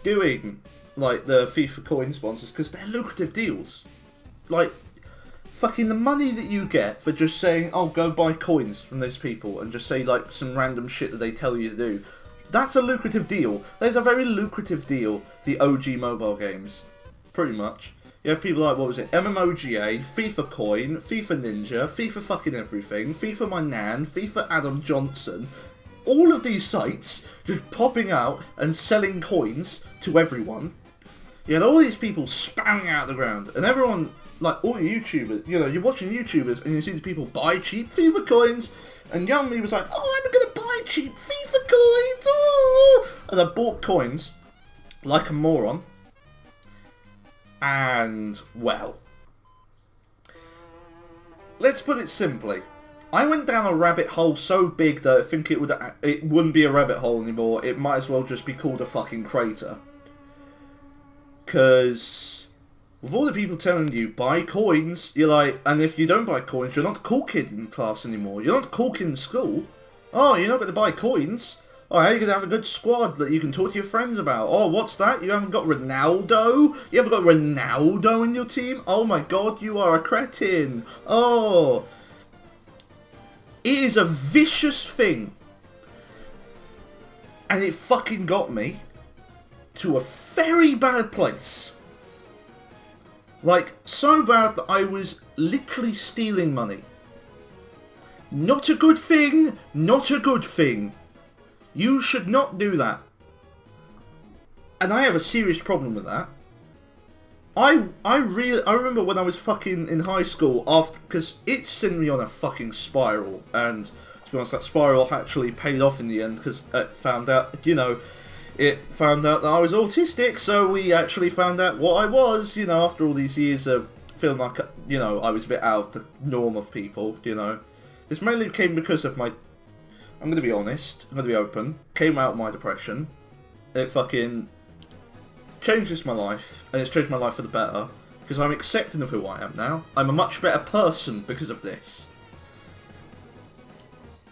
doing like the FIFA coin sponsors because they're lucrative deals. Like fucking the money that you get for just saying, oh, go buy coins from those people and just say like some random shit that they tell you to do. That's a lucrative deal. There's a very lucrative deal, the OG mobile games. Pretty much. You have people like, what was it, MMOGA, FIFA Coin, FIFA Ninja, FIFA fucking everything, FIFA My Nan, FIFA Adam Johnson. all of these sites just popping out and selling coins to everyone. You had all these people spamming out the ground, and everyone, like all the YouTubers, you know, you're watching YouTubers and you see the people buy cheap FIFA coins, and young me was like, oh, I'm gonna buy cheap FIFA coins, oh! And I bought coins like a moron, and, well, let's put it simply. I went down a rabbit hole so big that I think it wouldn't be a rabbit hole anymore. It might as well just be called a fucking crater. Because with all the people telling you, buy coins, you're like, and if you don't buy coins, you're not the cool kid in class anymore. You're not the cool kid in school. Oh, you're not going to buy coins? Oh, how are you going to have a good squad that you can talk to your friends about? Oh, what's that? You haven't got Ronaldo? You haven't got Ronaldo in your team? Oh my god, you are a cretin. Oh. It is a vicious thing. And it fucking got me to a very bad place. Like, so bad that I was literally stealing money. Not a good thing. Not a good thing. You should not do that. And I have a serious problem with that. I remember when I was fucking in high school, after, because it sent me on a fucking spiral, and to be honest, that spiral actually paid off in the end, because it found out, you know, it found out that I was autistic, so we actually found out what I was, you know, after all these years of feeling like, you know, I was a bit out of the norm of people, you know. This mainly came because of my, I'm going to be honest, I'm going to be open, came out of my depression. It fucking changes my life, and it's changed my life for the better, because I'm accepting of who I am now. I'm a much better person because of this.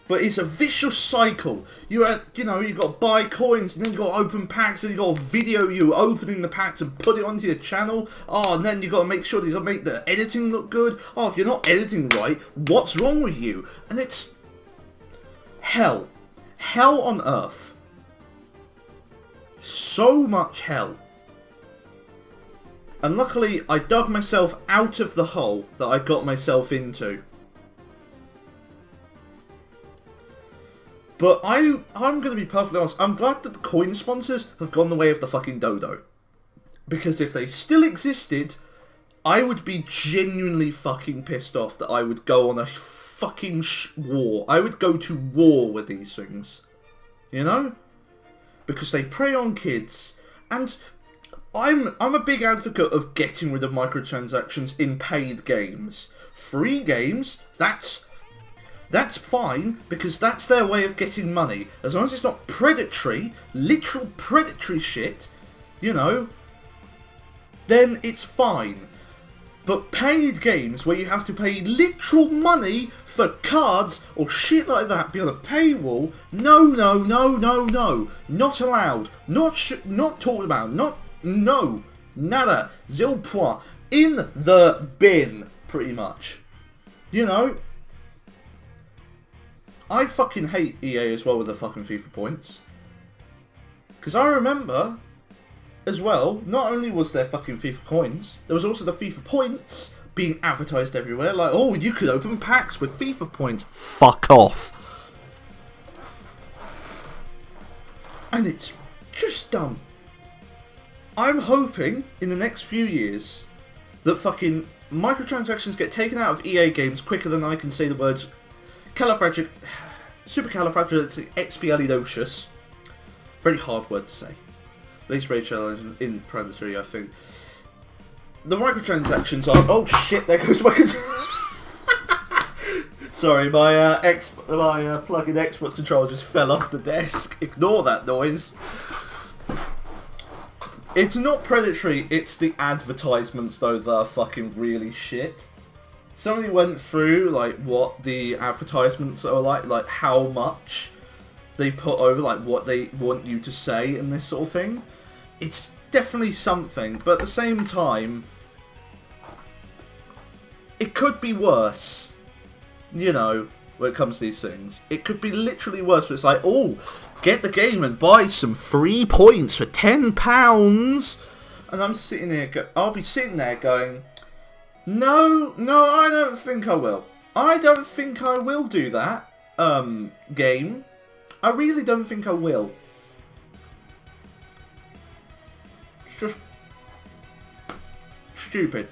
But it's a vicious cycle. You know, you got to buy coins, and then you got to open packs, and you got to video you opening the packs and put it onto your channel. Oh, and then you got to make sure that you got to make the editing look good. Oh, if you're not editing right, what's wrong with you? And it's hell. Hell on earth. So much hell. And luckily, I dug myself out of the hole that I got myself into. But I'm going to be perfectly honest, I'm glad that the coin sponsors have gone the way of the fucking dodo. Because if they still existed, I would be genuinely fucking pissed off that I would go on a fucking war. I would go to war with these things. You know? Because they prey on kids. And I'm a big advocate of getting rid of microtransactions in paid games. Free games, that's fine, because that's their way of getting money. As long as it's not predatory, literal predatory shit, you know, then it's fine. But paid games where you have to pay literal money for cards or shit like that beyond a paywall, no, no, no, no, no. Not allowed. Not talked about. No. Nada. Zero point. In the bin, pretty much. You know? I fucking hate EA as well with the fucking FIFA points. Because I remember, as well, not only was there fucking FIFA coins, there was also the FIFA points being advertised everywhere. Like, oh, you could open packs with FIFA points. Fuck off. And it's just dumb. I'm hoping, in the next few years, that fucking microtransactions get taken out of EA games quicker than I can say the words supercalifragilisticexpialidocious. Very hard word to say. Least Rachel in Predatory, I think. The microtransactions are... Oh shit, there goes my... Sorry, my plug-in Xbox controller just fell off the desk. Ignore that noise. It's not predatory, it's the advertisements though that are fucking really shit. Somebody went through like what the advertisements are like how much they put over, like what they want you to say and this sort of thing. It's definitely something, but at the same time, it could be worse. You know, when it comes to these things. It could be literally worse, but it's like, oh, get the game and buy some free points for £10. And I'm sitting here, I'll be sitting there going, no, I don't think I will. I don't think I will do that, game. I really don't think I will. It's just stupid.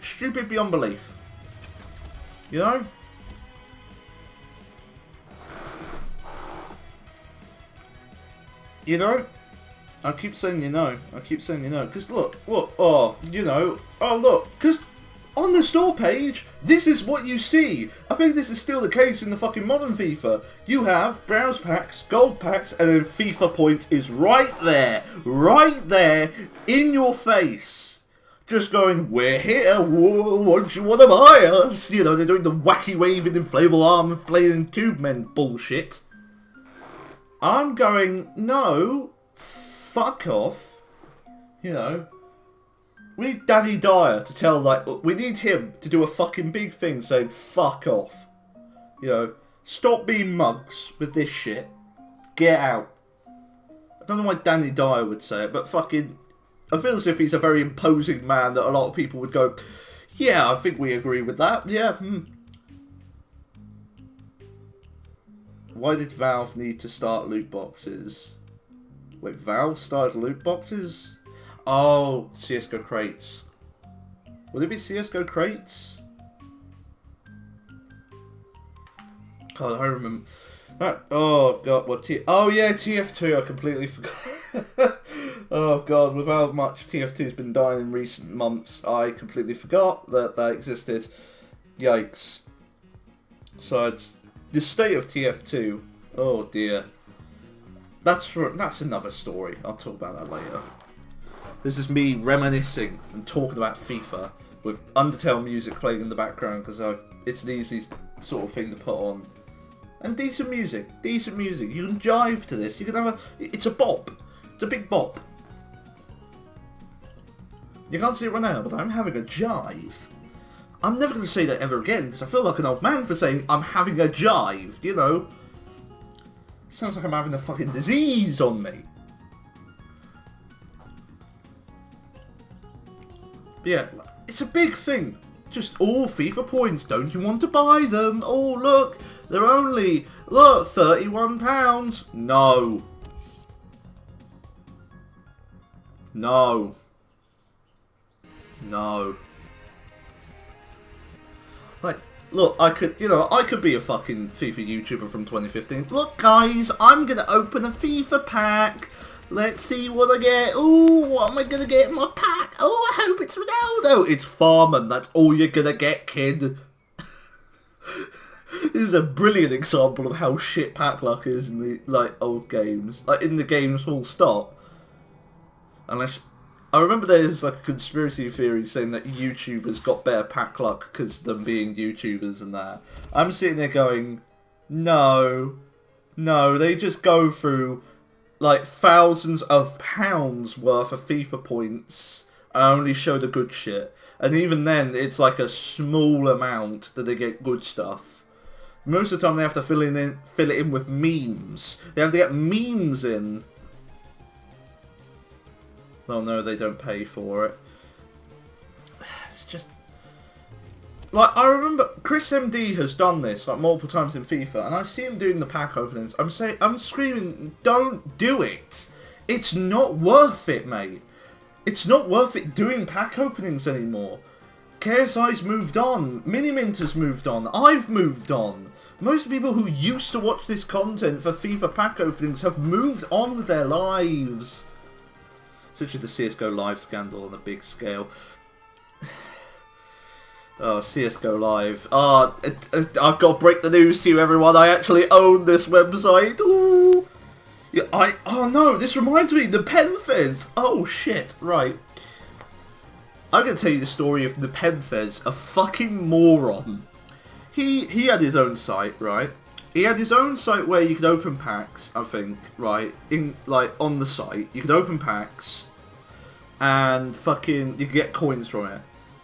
Stupid beyond belief. You know? You know? I keep saying you know. I keep saying you know. Because look, oh, you know. Oh, look. Because on the store page, this is what you see. I think this is still the case in the fucking modern FIFA. You have browse packs, gold packs, and then FIFA points is right there. Right there in your face. Just going, we're here, won't you want to buy us? You know, they're doing the wacky waving inflatable arm inflating tube men bullshit. I'm going, no, fuck off. You know, we need Danny Dyer to tell, like, we need him to do a fucking big thing saying, fuck off. You know, stop being mugs with this shit. Get out. I don't know why Danny Dyer would say it, but fucking, I feel as if he's a very imposing man that a lot of people would go, yeah, I think we agree with that. Yeah, Why did Valve need to start loot boxes? Wait, Valve started loot boxes? Oh, CSGO crates. Would it be CSGO crates? God, I remember that. Oh god, what oh yeah, TF2. I completely forgot. Oh god, with how much TF2's been dying in recent months, I completely forgot that that existed. Yikes. So it's the state of TF2. Oh dear. That's another story. I'll talk about that later. This is me reminiscing and talking about FIFA with Undertale music playing in the background because it's an easy sort of thing to put on. And decent music. Decent music. You can jive to this. You can have it's a bop. It's a big bop. You can't see it right now, but I'm having a jive. I'm never going to say that ever again because I feel like an old man for saying I'm having a jive, you know. Sounds like I'm having a fucking disease on me. But yeah, it's a big thing. Just all FIFA points. Don't you want to buy them? Oh, look. They're only, look, £31. No. No. No. Like, look, I could be a fucking FIFA YouTuber from 2015. Look, guys, I'm gonna open a FIFA pack. Let's see what I get. Ooh, what am I gonna get in my pack? Oh, I hope it's Ronaldo. It's Farman. That's all you're gonna get, kid. This is a brilliant example of how shit pack luck is in the old games. Like in the games, full stop. Unless I remember there was like a conspiracy theory saying that YouTubers got better pack luck because of them being YouTubers and that. I'm sitting there going, no, they just go through like thousands of pounds worth of FIFA points and only show the good shit. And even then, it's like a small amount that they get good stuff. Most of the time, they have to fill it in with memes. They have to get memes in. Well, no, they don't pay for it. It's just like I remember Chris MD has done this like multiple times in FIFA, and I see him doing the pack openings. I'm screaming, don't do it. It's not worth it, mate. It's not worth it doing pack openings anymore. KSI's moved on. Minimint has moved on. I've moved on. Most people who used to watch this content for FIFA pack openings have moved on with their lives. Such as the CSGO Live scandal on a big scale. Oh, CSGO Live. Oh, I've got to break the news to you, everyone. I actually own this website. Ooh. Yeah, oh no, this reminds me, the Penfez. Oh shit, right. I'm going to tell you the story of the Penfez, a fucking moron. He had his own site, right? He had his own site where you could open packs, I think, right? On the site, you could open packs, and fucking, you could get coins from it.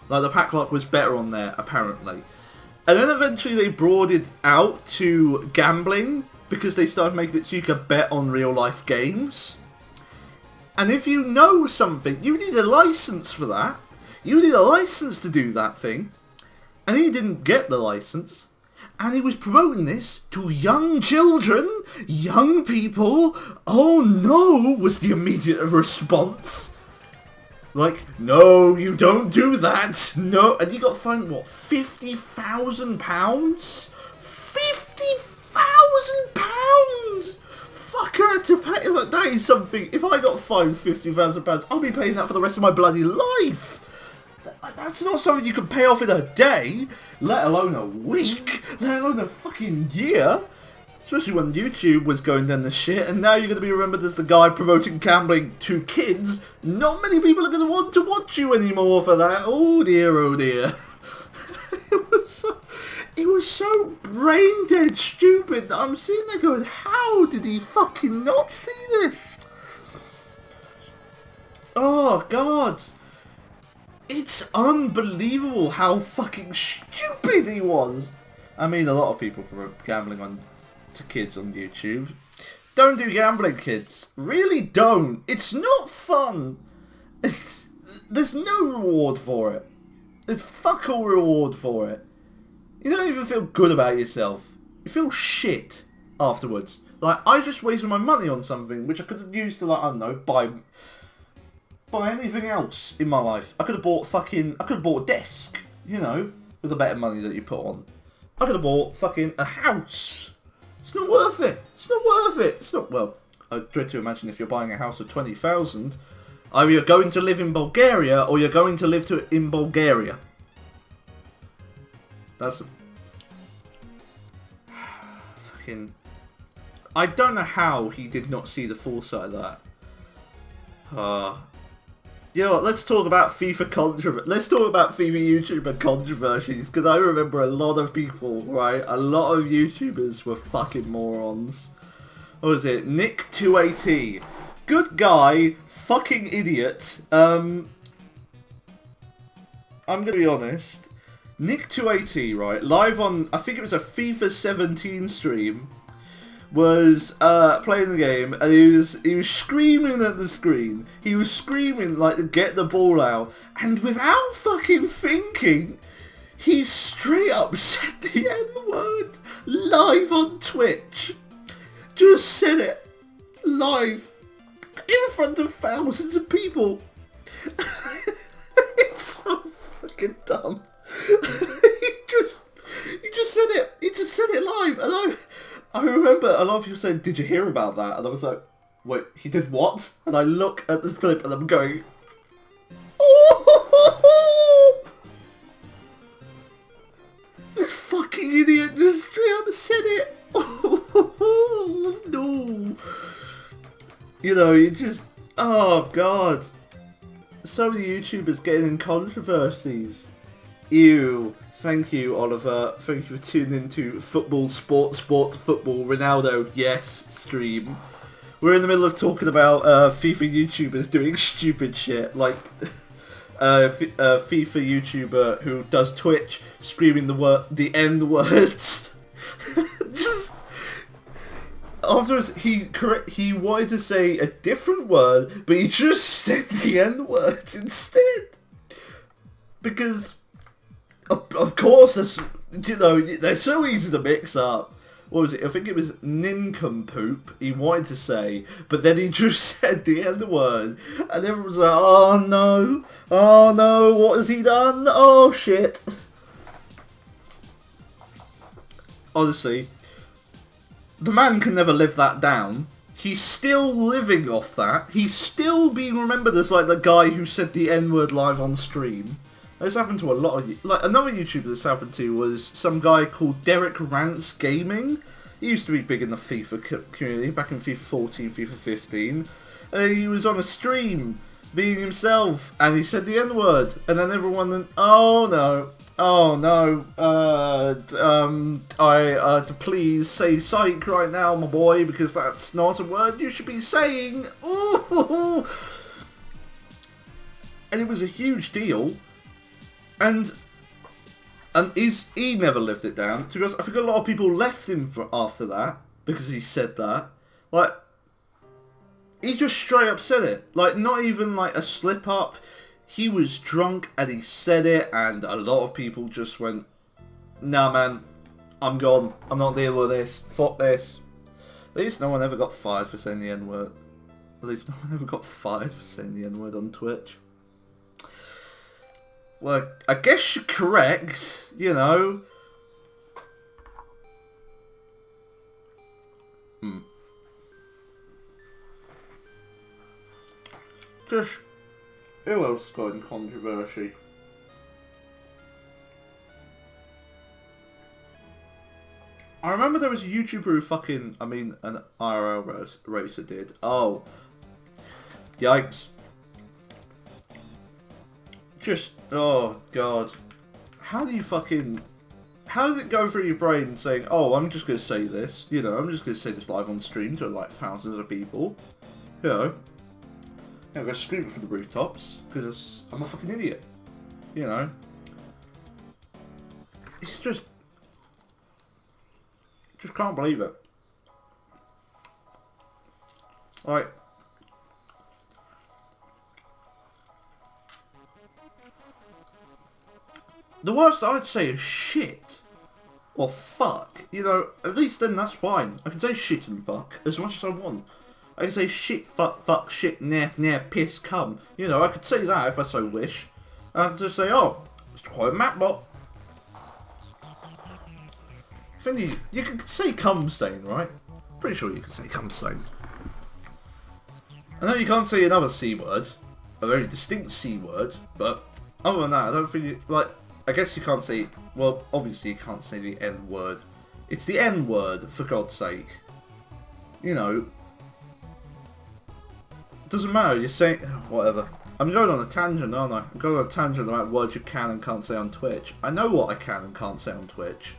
Like, the pack luck was better on there, apparently. And then eventually they brought it out to gambling, because they started making it so you could bet on real life games. And if you know something, you need a license for that. You need a license to do that thing. And he didn't get the license. And he was promoting this to young children, young people. Oh no, was the immediate response. Like, no, you don't do that. No, and he got fined, what, £50,000? £50,000! Fucker had to pay. Like, that is something. If I got fined £50,000, I'll be paying that for the rest of my bloody life. That's not something you can pay off in a day, let alone a week, let alone a fucking year. Especially when YouTube was going down the shit, and now you're going to be remembered as the guy promoting gambling to kids. Not many people are going to want to watch you anymore for that. Oh dear, oh dear. It was so brain dead stupid that I'm sitting there going, how did he fucking not see this? Oh god. It's unbelievable how fucking stupid he was. I mean, a lot of people promote gambling to kids on YouTube. Don't do gambling, kids. Really don't. It's not fun. There's no reward for it. There's fuck all reward for it. You don't even feel good about yourself. You feel shit afterwards. Like, I just wasted my money on something which I could have used to, like, I don't know, buy anything else in my life. I could have bought a desk, you know, with the better money that you put on. I could have bought fucking a house. It's not worth it. It's not worth it. It's not, well, I dread to imagine if you're buying a house of 20,000, either you're going to live in Bulgaria or you're going to live in Bulgaria. That's fucking. I don't know how he did not see the foresight of that. You know what, let's talk about FIFA controversy. Let's talk about FIFA YouTuber controversies, because I remember a lot of people, right? A lot of YouTubers were fucking morons. What was it? Nick2AT. Good guy, fucking idiot. I'm gonna be honest. Nick2AT, right? Live on, I think it was a FIFA 17 stream, was playing the game, and he was screaming at the screen. He was screaming like to get the ball out, and without fucking thinking, he straight up said the N-word live on Twitch. Just said it live in front of thousands of people. It's so fucking dumb. He just said it. He just said it live, and I remember a lot of people saying, did you hear about that? And I was like, wait, he did what? And I look at this clip and I'm going, oh! This fucking idiot just straight up said it. Oh, no. You know, you just, oh god. So many YouTubers getting in controversies. Ew. Thank you, Oliver. Thank you for tuning into football, sport, football, Ronaldo, yes, stream. We're in the middle of talking about FIFA YouTubers doing stupid shit, like FIFA YouTuber who does Twitch screaming the N words. Just afterwards, he wanted to say a different word, but he just said the N words instead, because. Of course, they're so easy to mix up. What was it? I think it was nincompoop he wanted to say, but then he just said the N-word, and everyone was like, oh no, what has he done? Oh shit. Honestly, the man can never live that down. He's still living off that. He's still being remembered as like the guy who said the N-word live on stream. This happened to a lot of... Like, another YouTuber this happened to was some guy called Derek Rants Gaming. He used to be big in the FIFA community, back in FIFA 14, FIFA 15. And he was on a stream, being himself, and he said the N-word. And then everyone went, oh no, please say psych right now, my boy, because that's not a word you should be saying. Ooh. And it was a huge deal. And he never lived it down. To be honest, I think a lot of people left him after that because he said that. Like, he just straight up said it. Like, not even like a slip up. He was drunk and he said it, and a lot of people just went, nah man, I'm gone. I'm not dealing with this. Fuck this. At least no one ever got fired for saying the N-word. At least no one ever got fired for saying the N-word on Twitch. Well, I guess you're correct, you know. Just, who else got in controversy? I remember there was a YouTuber who fucking, an IRL racer did. Oh. Yikes. Just, oh god. How do does it go through your brain saying, oh, I'm just going to say this, you know, I'm just going to say this live on stream to like thousands of people, you know. I'm going to scream it from the rooftops, because I'm a fucking idiot, you know. It's just can't believe it. Like, the worst I'd say is shit. Or fuck. You know, at least then that's fine. I can say shit and fuck as much as I want. I can say shit, fuck, shit, nah, piss, cum. You know, I could say that if I so wish. And I could just say, oh, it's quite a mapbot. I think you can say cum stain, right? Pretty sure you can say cum stain. I know you can't say another C word. A very distinct C word. But other than that, I don't think you, like, I guess you can't say, well, obviously you can't say the N word. It's the N word, for God's sake. You know, doesn't matter, you're saying, whatever. I'm going on a tangent, aren't I? I'm going on a tangent about words you can and can't say on Twitch. I know what I can and can't say on Twitch.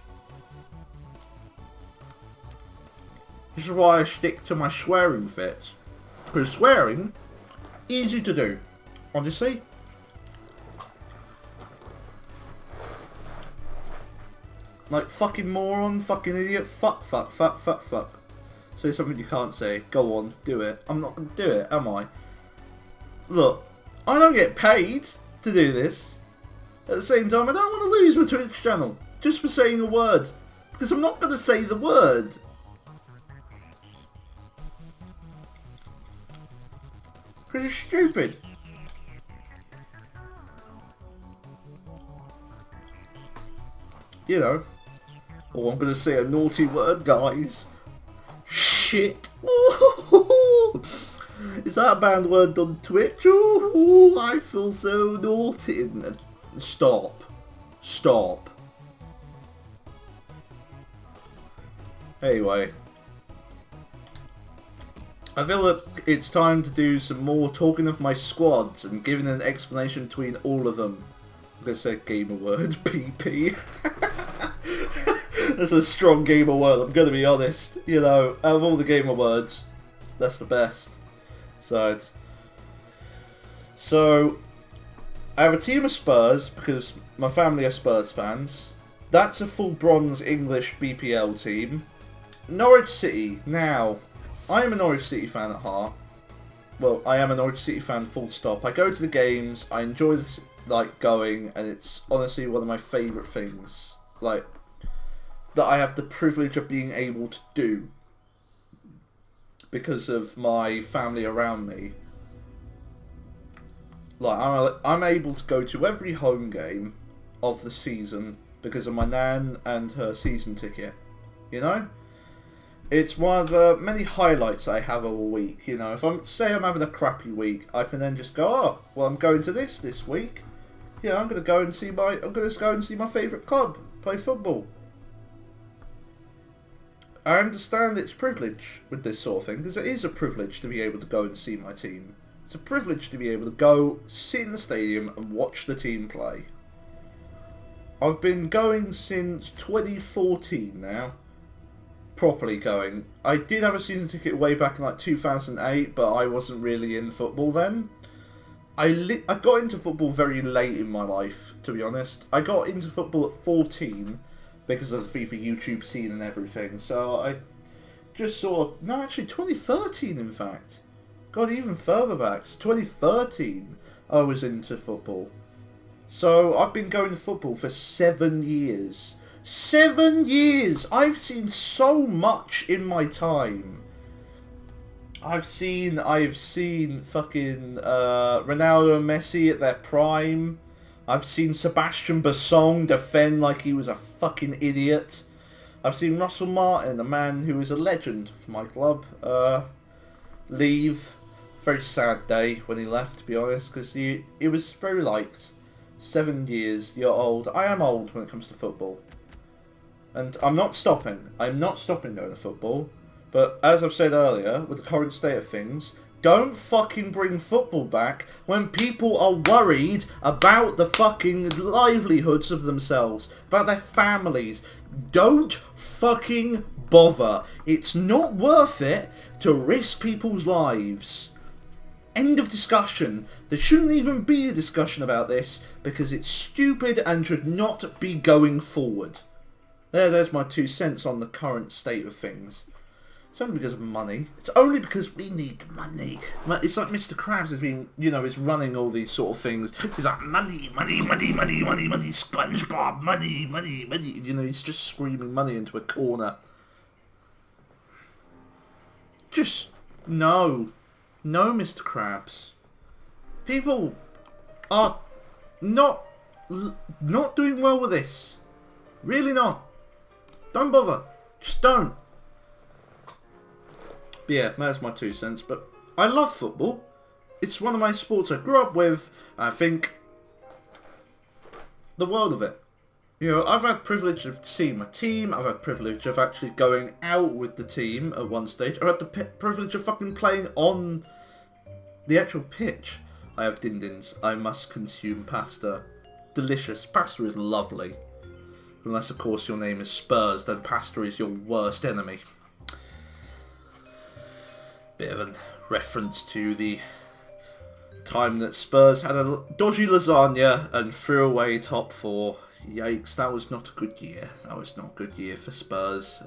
This is why I stick to my swearing fits. Because swearing, easy to do, honestly. Like, fucking moron, fucking idiot, fuck. Say something you can't say, go on, do it. I'm not gonna do it, am I? Look, I don't get paid to do this. At the same time, I don't want to lose my Twitch channel just for saying a word. Because I'm not gonna say the word. Pretty stupid. You know. Oh, I'm gonna say a naughty word, guys. Shit. Is that a banned word on Twitch? Ooh, I feel so naughty. Stop. Anyway. I feel that it's time to do some more talking of my squads and giving an explanation between all of them. I'm going to say gamer word, PP. That's a strong gamer word, I'm going to be honest. You know, out of all the gamer words, that's the best. So, I have a team of Spurs, because my family are Spurs fans. That's a full bronze English BPL team. Norwich City, now... I am a Norwich City fan at heart. Well, I am a Norwich City fan, full stop. I go to the games, I enjoy this, like, going, and it's honestly one of my favourite things, like, that I have the privilege of being able to do because of my family around me. Like, I'm able to go to every home game of the season because of my nan and her season ticket, you know? It's one of the many highlights I have all week, you know. If I'm having a crappy week, I can then just go, oh, well, I'm going to this week. Yeah, I'm going to go and see my favourite club play football. I understand it's privilege with this sort of thing, because it is a privilege to be able to go and see my team. It's a privilege to be able to go, sit in the stadium and watch the team play. I've been going since 2014 now. Properly going. I did have a season ticket way back in like 2008, but I wasn't really in football then. I got into football very late in my life, to be honest. I got into football at 14 because of the FIFA YouTube scene and everything. So I just saw... No, actually 2013 in fact. Got even further back. So 2013 I was into football. So I've been going to football for 7 years. 7 years! I've seen so much in my time. I've seen fucking Ronaldo and Messi at their prime. I've seen Sebastian Bassong defend like he was a fucking idiot. I've seen Russell Martin, a man who is a legend for my club, leave. Very sad day when he left, to be honest, because he was very liked. 7 years, you're old. I am old when it comes to football. And I'm not stopping. I'm not stopping going to football. But as I've said earlier, with the current state of things, don't fucking bring football back when people are worried about the fucking livelihoods of themselves, about their families. Don't fucking bother. It's not worth it to risk people's lives. End of discussion. There shouldn't even be a discussion about this because it's stupid and should not be going forward. There's my 2 cents on the current state of things. It's only because of money. It's only because we need money. It's like Mr. Krabs has been, is running all these sort of things. He's like, money, money, money, money, money, money, SpongeBob, money, money, money. He's just screaming money into a corner. Just, no. No, Mr. Krabs. People are not doing well with this. Really not. Don't bother. Just don't. But yeah, that's my 2 cents. But I love football. It's one of my sports I grew up with. I think the world of it. I've had privilege of seeing my team. I've had privilege of actually going out with the team at one stage. I've had the privilege of fucking playing on the actual pitch. I have din-dins. I must consume pasta. Delicious. Pasta is lovely. Unless, of course, your name is Spurs, then pasta is your worst enemy. Bit of a reference to the time that Spurs had a dodgy lasagna and threw away top 4. Yikes, that was not a good year. That was not a good year for Spurs.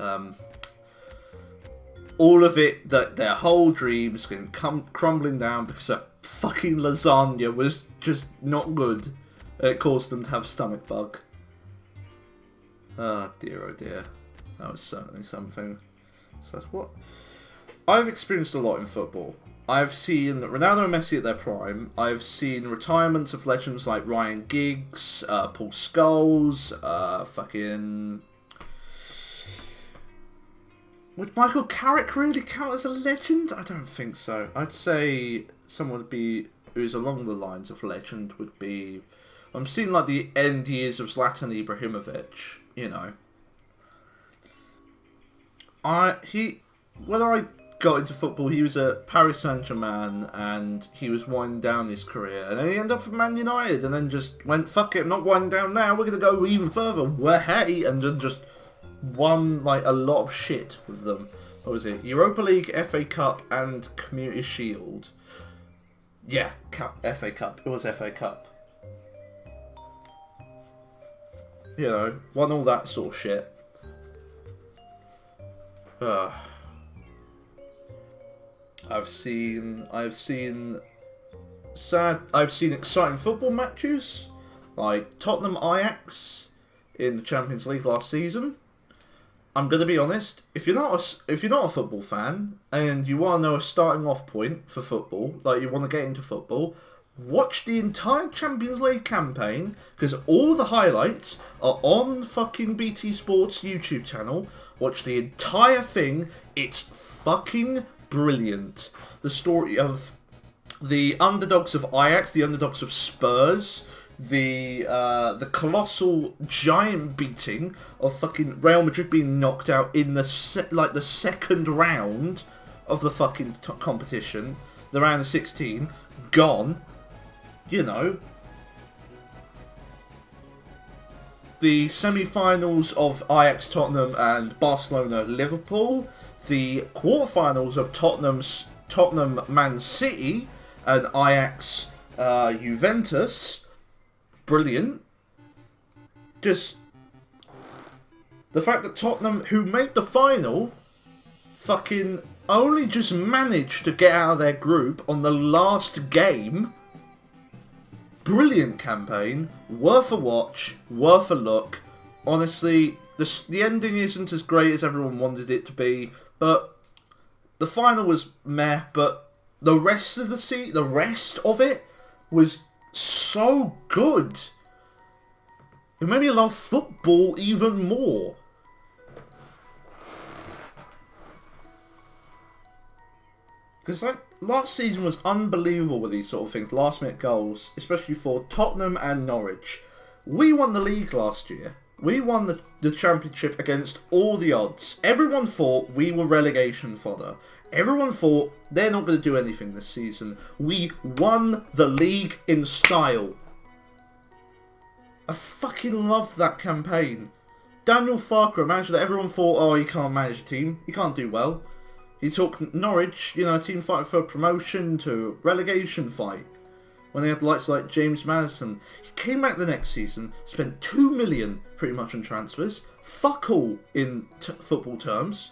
All of it, their whole dreams can come crumbling down because a fucking lasagna was just not good. It caused them to have stomach bug. Oh dear. That was certainly something. So that's what I've experienced a lot in football. I've seen Ronaldo and Messi at their prime. I've seen retirements of legends like Ryan Giggs, Paul Scholes, Would Michael Carrick really count as a legend? I don't think so. I'd say someone who's along the lines of legend would be... I'm seeing like the end years of Zlatan Ibrahimovic, When I got into football, he was at Paris Saint-Germain and he was winding down his career, and then he ended up at Man United and then just went, fuck it, I'm not winding down now, we're going to go even further, hey, and then just won like a lot of shit with them. What was it? Europa League, FA Cup and Community Shield. Yeah, FA Cup. It was FA Cup. Won all that sort of shit. I've seen exciting football matches like Tottenham Ajax in the Champions League last season. I'm gonna be honest, if you're not a football fan and you want to know a starting off point for football, like you want to get into football, watch the entire Champions League campaign because all the highlights are on fucking BT Sports YouTube channel. Watch the entire thing. It's fucking brilliant. The story of the underdogs of Ajax, the underdogs of Spurs, the colossal giant beating of fucking Real Madrid being knocked out in the second round of the fucking competition, the round of 16, gone. The semi-finals of Ajax Tottenham and Barcelona Liverpool, the quarterfinals of Tottenham Man City and Ajax Juventus. Brilliant. Just the fact that Tottenham, who made the final, fucking only just managed to get out of their group on the last game. Brilliant campaign, worth a watch, worth a look. honestly, the ending isn't as great as everyone wanted it to be, but the final was meh. But the rest of the rest of it was so good. It made me love football even more. Because like last season was unbelievable with these sort of things, last minute goals, especially for Tottenham and Norwich. We won the league last year. We won the championship against all the odds. Everyone thought we were relegation fodder. Everyone thought they're not going to do anything this season. We won the league in style. I fucking love that campaign. Daniel Farke, a manager that everyone thought, oh, he can't manage a team. He can't do well. He took Norwich, a team fighting for promotion, to relegation fight. When they had lights like James Maddison. He came back the next season, spent $2 million pretty much on transfers, fuck all in football terms,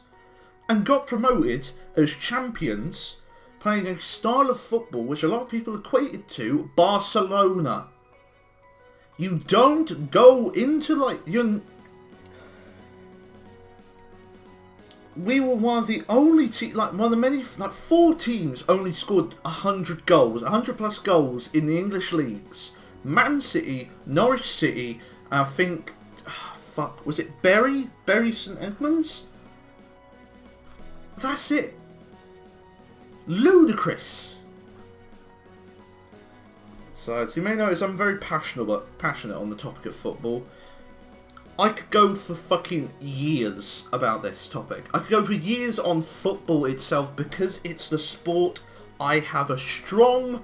and got promoted as champions, playing a style of football which a lot of people equated to Barcelona. You don't go into we were one of the only teams, one of the many, 4 teams only scored 100 goals, 100 plus goals in the English leagues. Man City, Norwich City, I think, was it Bury St Edmunds? That's it. Ludicrous. So, as you may notice, I'm very passionate on the topic of football. I could go for fucking years about this topic. I could go for years on football itself because it's the sport I have a strong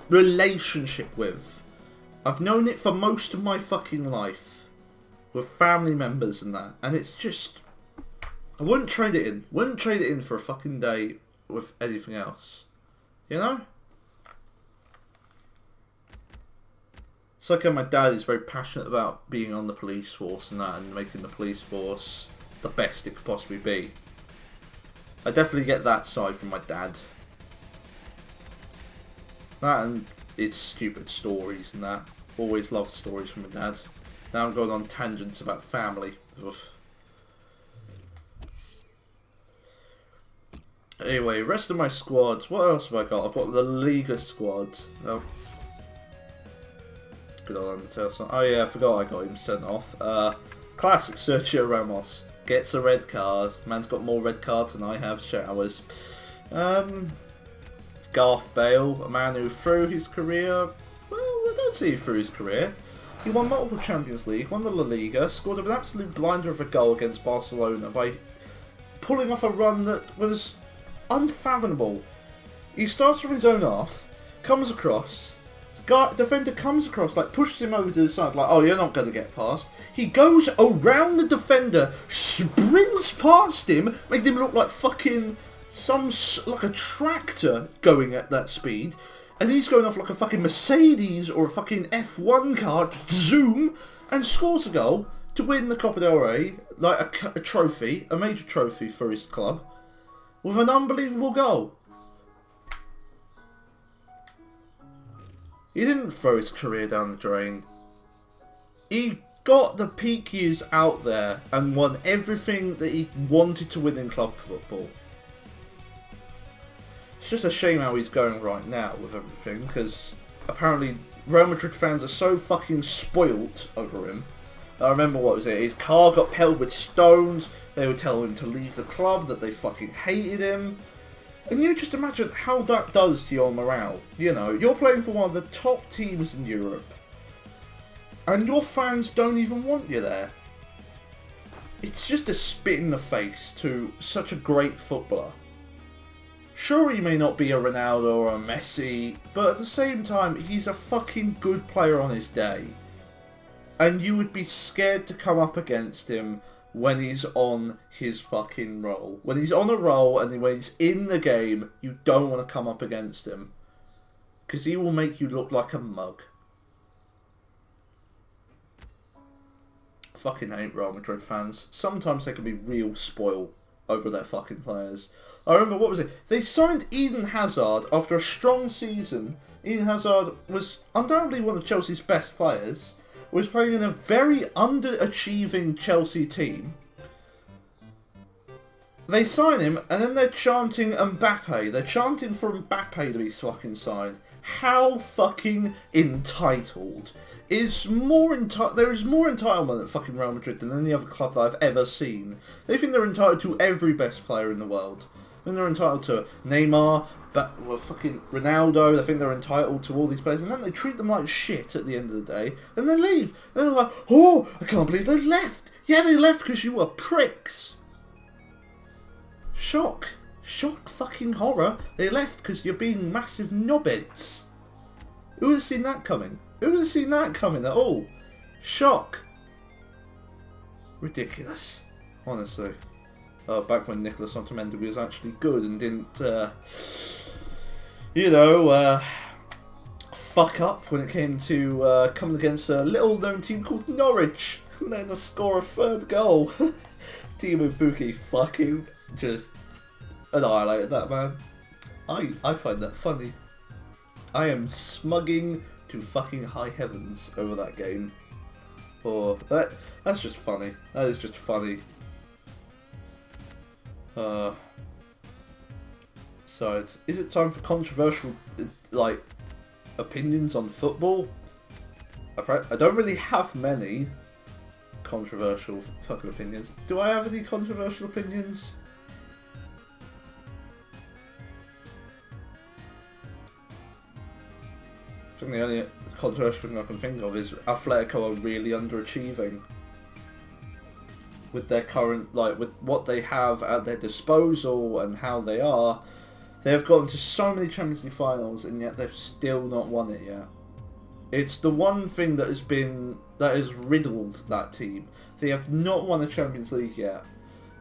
relationship with. I've known it for most of my fucking life. With family members and that. And it's just... I wouldn't trade it in. Wouldn't trade it in for a fucking day with anything else. You know? It's like how my dad is very passionate about being on the police force and that, and making the police force the best it could possibly be. I definitely get that side from my dad. That and it's stupid stories and that. Always loved stories from my dad. Now I'm going on tangents about family. Oof. Anyway, rest of my squad. What else have I got? I've got the Liga squad. Oh. Good old Undertale. Oh yeah, I forgot I got him sent off. Classic Sergio Ramos. Gets a red card. Man's got more red cards than I have showers. Gareth Bale, a man who through his career... Well, I don't see through his career. He won multiple Champions League, won the La Liga, scored an absolute blinder of a goal against Barcelona by pulling off a run that was unfathomable. He starts from his own half, comes across... defender comes across, pushes him over to the side, oh, you're not going to get past. He goes around the defender, sprints past him, making him look like fucking like a tractor going at that speed. And he's going off like a fucking Mercedes or a fucking F1 car, zoom, and scores a goal to win the Copa del Rey, a trophy, a major trophy for his club, with an unbelievable goal. He didn't throw his career down the drain. He got the peak years out there and won everything that he wanted to win in club football. It's just a shame how he's going right now with everything, because apparently Real Madrid fans are so fucking spoilt over him. I remember, what was it, his car got pelted with stones, they would tell him to leave the club, that they fucking hated him. And you just imagine how that does to your morale. You know, you're playing for one of the top teams in Europe, and your fans don't even want you there. It's just a spit in the face to such a great footballer. Sure, he may not be a Ronaldo or a Messi, but at the same time, he's a fucking good player on his day. And you would be scared to come up against him when he's on his fucking roll. When he's on a roll and when he's in the game, you don't want to come up against him. Because he will make you look like a mug. Fucking hate Real Madrid fans. Sometimes they can be real spoiled over their fucking players. I remember, what was it? They signed Eden Hazard after a strong season. Eden Hazard was undoubtedly one of Chelsea's best players. was playing in a very underachieving Chelsea team. They sign him, and then they're chanting Mbappe. They're chanting for Mbappe to be fucking signed. How fucking entitled. There is more entitlement at fucking Real Madrid than any other club that I've ever seen. They think they're entitled to every best player in the world. Then they're entitled to Neymar, fucking Ronaldo. They think they're entitled to all these players, and then they treat them like shit at the end of the day, and they leave. And they're like, oh, I can't believe they left. Yeah, they left because you were pricks. Shock fucking horror. They left because you're being massive knobheads. Who would have seen that coming? Who would have seen that coming at all? Shock. Ridiculous. Honestly. Back when Nicolas Otamendi was actually good and didn't, fuck up when it came to coming against a little known team called Norwich and letting us score a third goal. Timo Pukki fucking just annihilated that man. I find that funny. I am smugging to fucking high heavens over that game. That's just funny. That is just funny. So is it time for controversial opinions on football? I don't really have many controversial fucking opinions. Do I have any controversial opinions? I think the only controversial thing I can think of is Atletico are really underachieving with their current, with what they have at their disposal and how they are. They have gotten to so many Champions League finals and yet they've still not won it yet. It's the one thing that has riddled that team. They have not won a Champions League yet.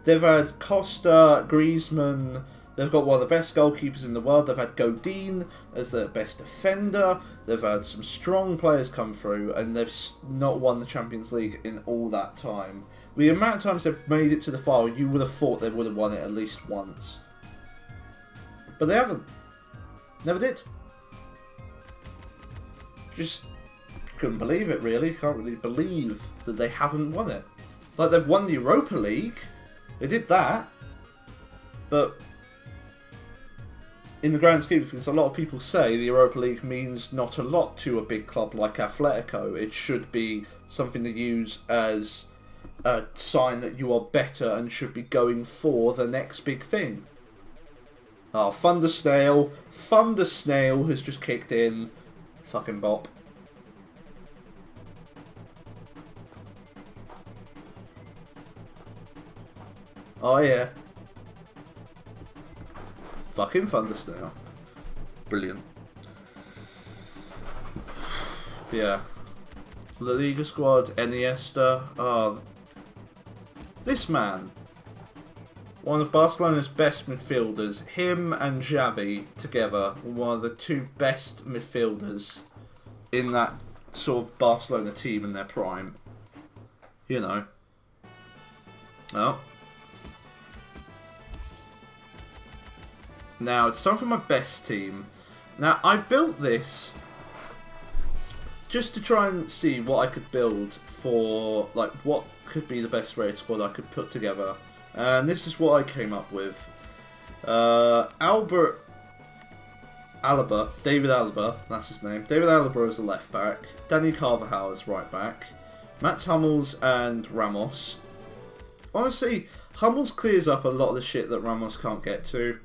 They've had Costa, Griezmann. They've got one of the best goalkeepers in the world. They've had Godin as their best defender. They've had some strong players come through, and they've not won the Champions League in all that time. The amount of times they've made it to the final, you would have thought they would have won it at least once. But they haven't. Never did. Just couldn't believe it, really. Can't really believe that they haven't won it. They've won the Europa League. They did that. But in the grand scheme of things, a lot of people say the Europa League means not a lot to a big club like Atletico. It should be something to use as a sign that you are better and should be going for the next big thing. Oh, Thunder Snail has just kicked in. Fucking bop. Oh yeah. Fucking Thunder Snail. Brilliant. Yeah. La Liga squad, Iniesta. Oh, this man. One of Barcelona's best midfielders. Him and Xavi together were one of the two best midfielders in that sort of Barcelona team in their prime. You know. Oh. Now, it's time for my best team. Now, I built this just to try and see what I could build for, what could be the best rated squad I could put together. And this is what I came up with. David Alaba, that's his name. David Alaba as a left back. Dani Carvajal as right back. Mats Hummels and Ramos. Honestly, Hummels clears up a lot of the shit that Ramos can't get to.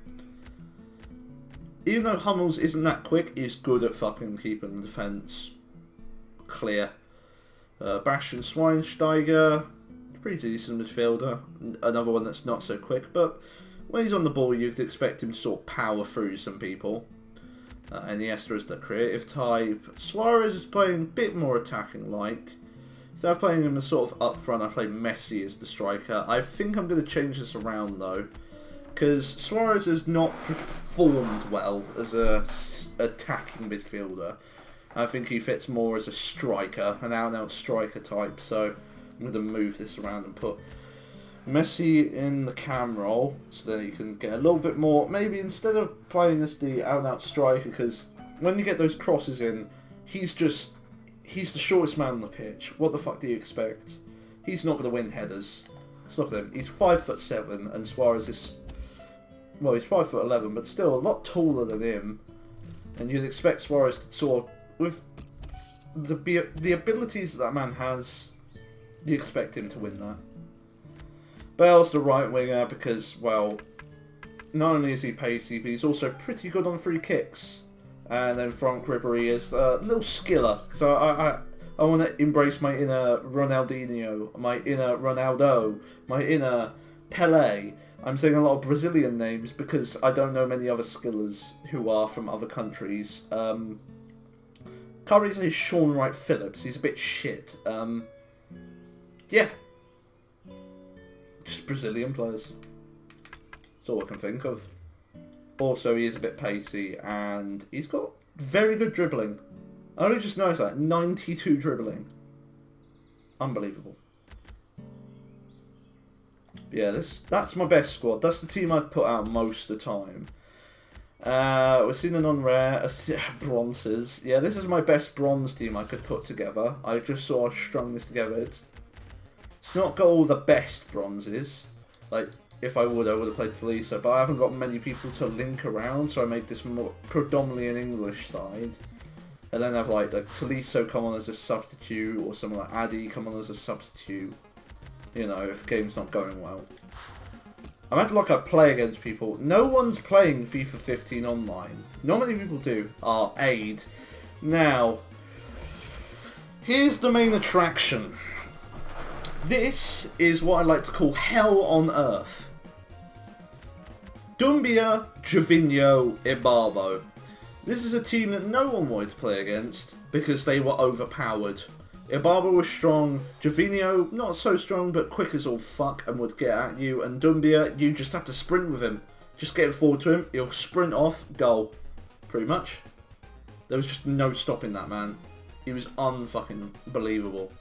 Even though Hummels isn't that quick, he's good at fucking keeping the defence clear. Bastian Schweinsteiger, pretty decent midfielder. Another one that's not so quick, but when he's on the ball, you'd expect him to sort of power through some people. Iniesta is the creative type. Suarez is playing a bit more attacking-like. Instead of playing him as sort of up front, I play Messi as the striker. I think I'm going to change this around, though, because Suarez has not performed well as a attacking midfielder. I think he fits more as a striker, an out-and-out striker type, so I'm going to move this around and put Messi in the cam role, so then he can get a little bit more, maybe instead of playing as the out-and-out striker, because when you get those crosses in, he's just he's the shortest man on the pitch. What the fuck do you expect? He's not going to win headers. Let's look at him. He's 5'7", and Suarez is, well, he's 5'11", but still a lot taller than him. And you'd expect Suarez to sort of, with the abilities that man has, you expect him to win that. Bale's the right winger because, well, not only is he pacey, but he's also pretty good on free kicks. And then Franck Ribéry is a little skiller, because I want to embrace my inner Ronaldinho, my inner Ronaldo, my inner Pelé. I'm saying a lot of Brazilian names because I don't know many other skillers who are from other countries. Can't really say Sean Wright Phillips, he's a bit shit. Yeah. Just Brazilian players. That's all I can think of. Also, he is a bit pacey, and he's got very good dribbling. I only just noticed that. 92 dribbling. Unbelievable. Yeah, that's my best squad. That's the team I'd put out most of the time. We're seeing a non-rare. Bronzes. Yeah, this is my best bronze team I could put together. I just sort of strung this together. It's not got all the best bronzes. Like, if I would have played Thalisa, but I haven't got many people to link around, so I made this more predominantly an English side. And then I've like Taliso come on as a substitute, or someone like Addy come on as a substitute. You know, if the game's not going well. I'm acting like I play against people. No one's playing FIFA 15 online. Not many people do. Aid. Now, here's the main attraction. This is what I like to call hell on earth. Dumbia, Gervinho, Ibarbo. This is a team that no one wanted to play against because they were overpowered. Ibarbo was strong, Gervinho not so strong but quick as all fuck and would get at you, and Dumbia, you just have to sprint with him. Just get forward to him, he'll sprint off, goal. Pretty much. There was just no stopping that man. He was unfucking believable.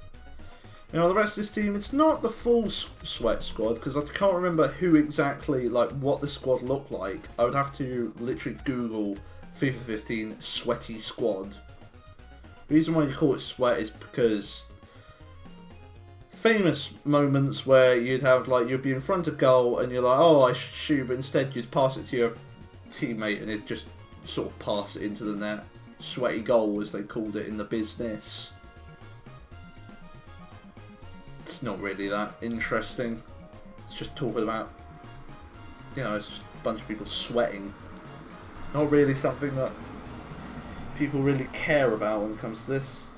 You know, the rest of this team, it's not the full sweat squad, because I can't remember who exactly, like, what the squad looked like. I would have to literally Google FIFA 15 sweaty squad. The reason why you call it sweat is because famous moments where you'd have, like, you'd be in front of goal and you're like, oh, I should shoot, but instead you'd pass it to your teammate and it'd just sort of pass it into the net. Sweaty goal, as they called it in the business. It's not really that interesting. It's just talking about, you know, it's just a bunch of people sweating. Not really something that people really care about when it comes to this.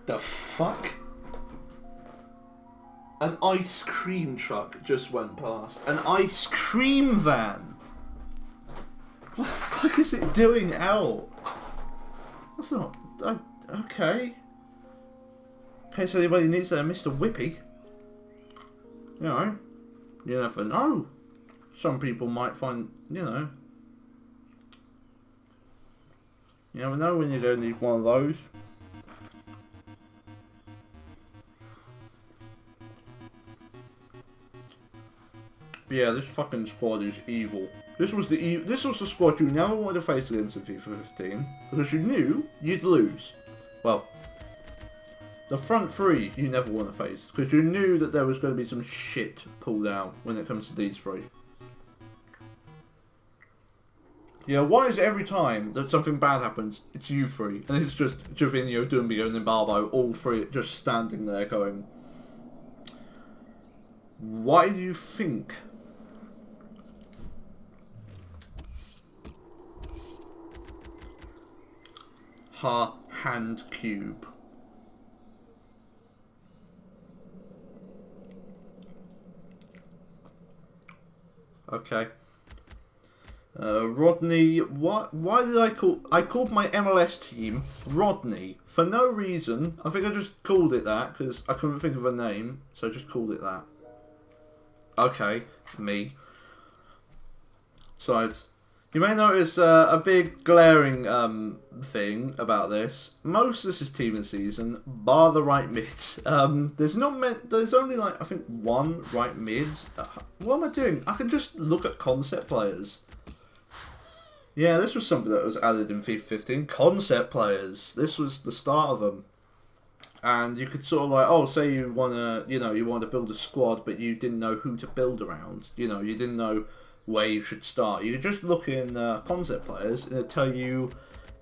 The fuck? An ice cream truck just went past. An ice cream van! What the fuck is it doing out? That's not... okay. In case anybody needs a Mr. Whippy. You know. You never know. Some people might find, you know. You never know when you're going to need one of those. But yeah, this fucking squad is evil. This was the squad you never wanted to face against in FIFA 15 because you knew you'd lose. Well, the front three you never want to face because you knew that there was going to be some shit pulled out when it comes to these three. Yeah, why is it every time that something bad happens, it's you three, and it's just Gervinho, Dumbia, and Ibarbo, all three just standing there going, why do you think? Hand cube. Okay. Rodney, what? Why did I called my MLS team Rodney for no reason. I think I just called it that because I couldn't think of a name, so I just called it that. Okay, me. Besides, you may notice a big glaring thing about this. Most of this is team of the season, bar the right mids. There's only like I think one right mid. What am I doing? I can just look at concept players. Yeah, this was something that was added in FIFA 15. Concept players. This was the start of them. And you could sort of like, oh, say you wanna, you want to build a squad, but you didn't know who to build around. You didn't know where you should start. You just look in concept players, and it'll tell you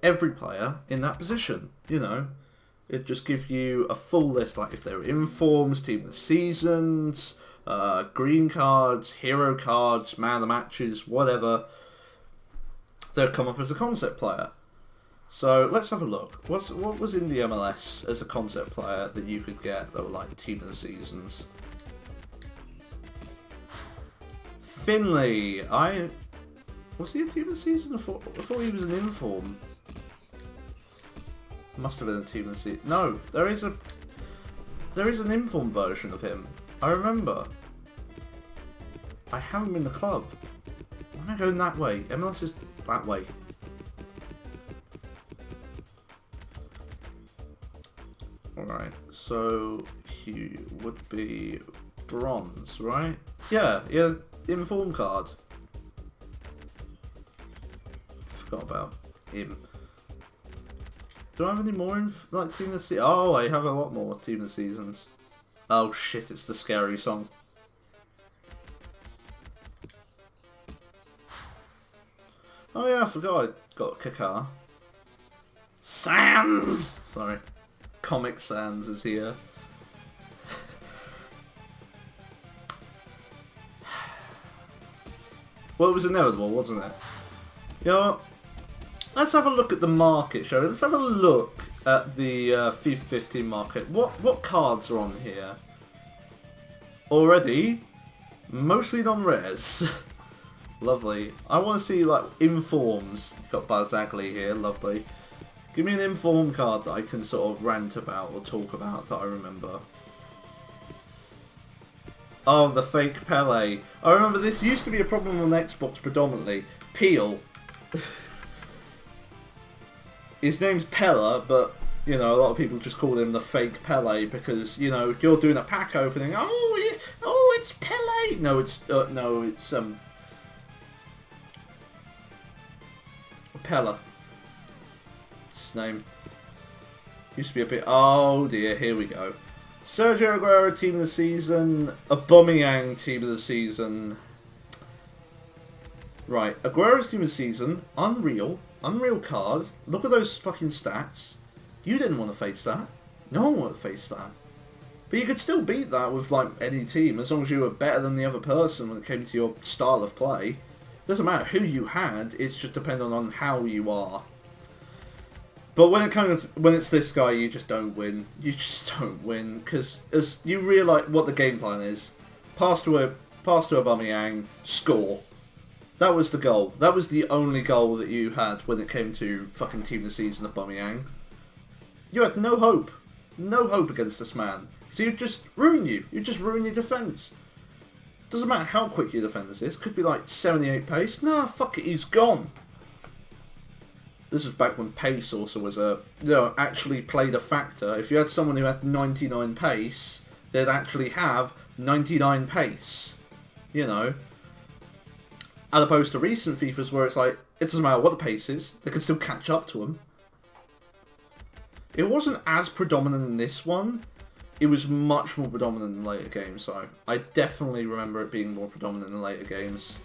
every player in that position. It just gives you a full list, like if they're informs, team of the seasons, green cards, hero cards, man of the matches, whatever. They'll come up as a concept player. So let's have a look. What was in the MLS as a concept player that you could get that were like team of the seasons? Finley. Was he a team of the season? I thought he was an inform. Must have been a team of the season. No, there is an inform version of him. I remember. I have him in the club. Why am I going that way? MLS is that way. Alright, so he would be bronze, right? Yeah, inform card. Forgot about him. Do I have any more team of the season? Oh, I have a lot more team of the seasons. Oh shit, it's the scary song. Oh yeah, I forgot I got Kaká. Sans! Sorry. Comic Sans is here. Well, it was inevitable, wasn't it? Let's have a look at the market, shall we? Let's have a look at the FIFA 15 market. What cards are on here? Already, mostly non-rares. Lovely. I want to see, like, informs. Got Barzagli here, lovely. Give me an inform card that I can sort of rant about or talk about that I remember. Oh, the fake Pele. I remember this used to be a problem on Xbox predominantly. Peel. His name's Pella, but, a lot of people just call him the fake Pele because, you're doing a pack opening. Oh, it's Pele! No, it's Pella. His name used to be a bit. Oh dear, here we go. Sergio Aguero team of the season. Aubameyang team of the season. Right, Aguero's team of the season. Unreal card. Look at those fucking stats. You didn't want to face that. No one wanted to face that. But you could still beat that with like any team as long as you were better than the other person when it came to your style of play. Doesn't matter who you had. It's just dependent on how you are. But when it's this guy, you just don't win. You just don't win because as you realise what the game plan is, pass to Aubameyang, score. That was the goal. That was the only goal that you had when it came to fucking team of the season Aubameyang. You had no hope against this man. So you just ruin you. You just ruin your defence. Doesn't matter how quick your defenders is. Could be like 78 pace. Nah, fuck it. He's gone. This was back when pace also was actually played a factor. If you had someone who had 99 pace, they'd actually have 99 pace. As opposed to recent FIFAs where it's like, it doesn't matter what the pace is, they can still catch up to them. It wasn't as predominant in this one. It was much more predominant in later games, so I definitely remember it being more predominant in later games.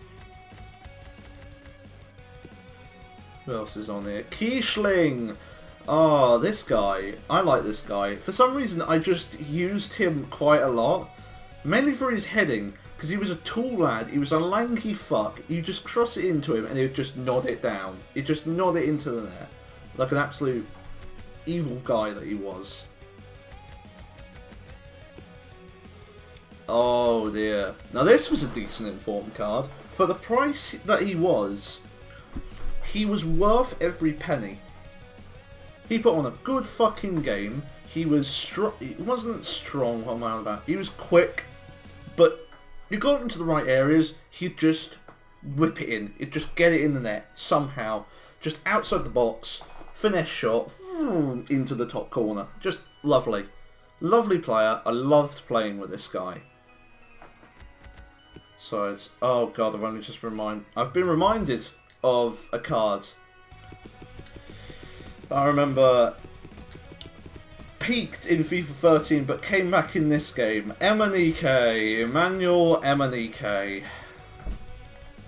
Who else is on here? Kieshling! Oh, this guy. I like this guy. For some reason, I just used him quite a lot. Mainly for his heading, because he was a tall lad. He was a lanky fuck. You just cross it into him, and he would just nod it down. He'd just nod it into the net. Like an absolute evil guy that he was. Oh, dear. Now, this was a decent informed card. For the price that he was worth every penny. He put on a good fucking game. He was strong. He wasn't strong, what am I on about? He was quick, but you got into the right areas, he'd just whip it in. He'd just get it in the net, somehow. Just outside the box, finesse shot, into the top corner. Just lovely. Lovely player. I loved playing with this guy. So it's, oh god, I've been reminded of a card. I remember peaked in FIFA 13 but came back in this game. Emmanuel Emanike.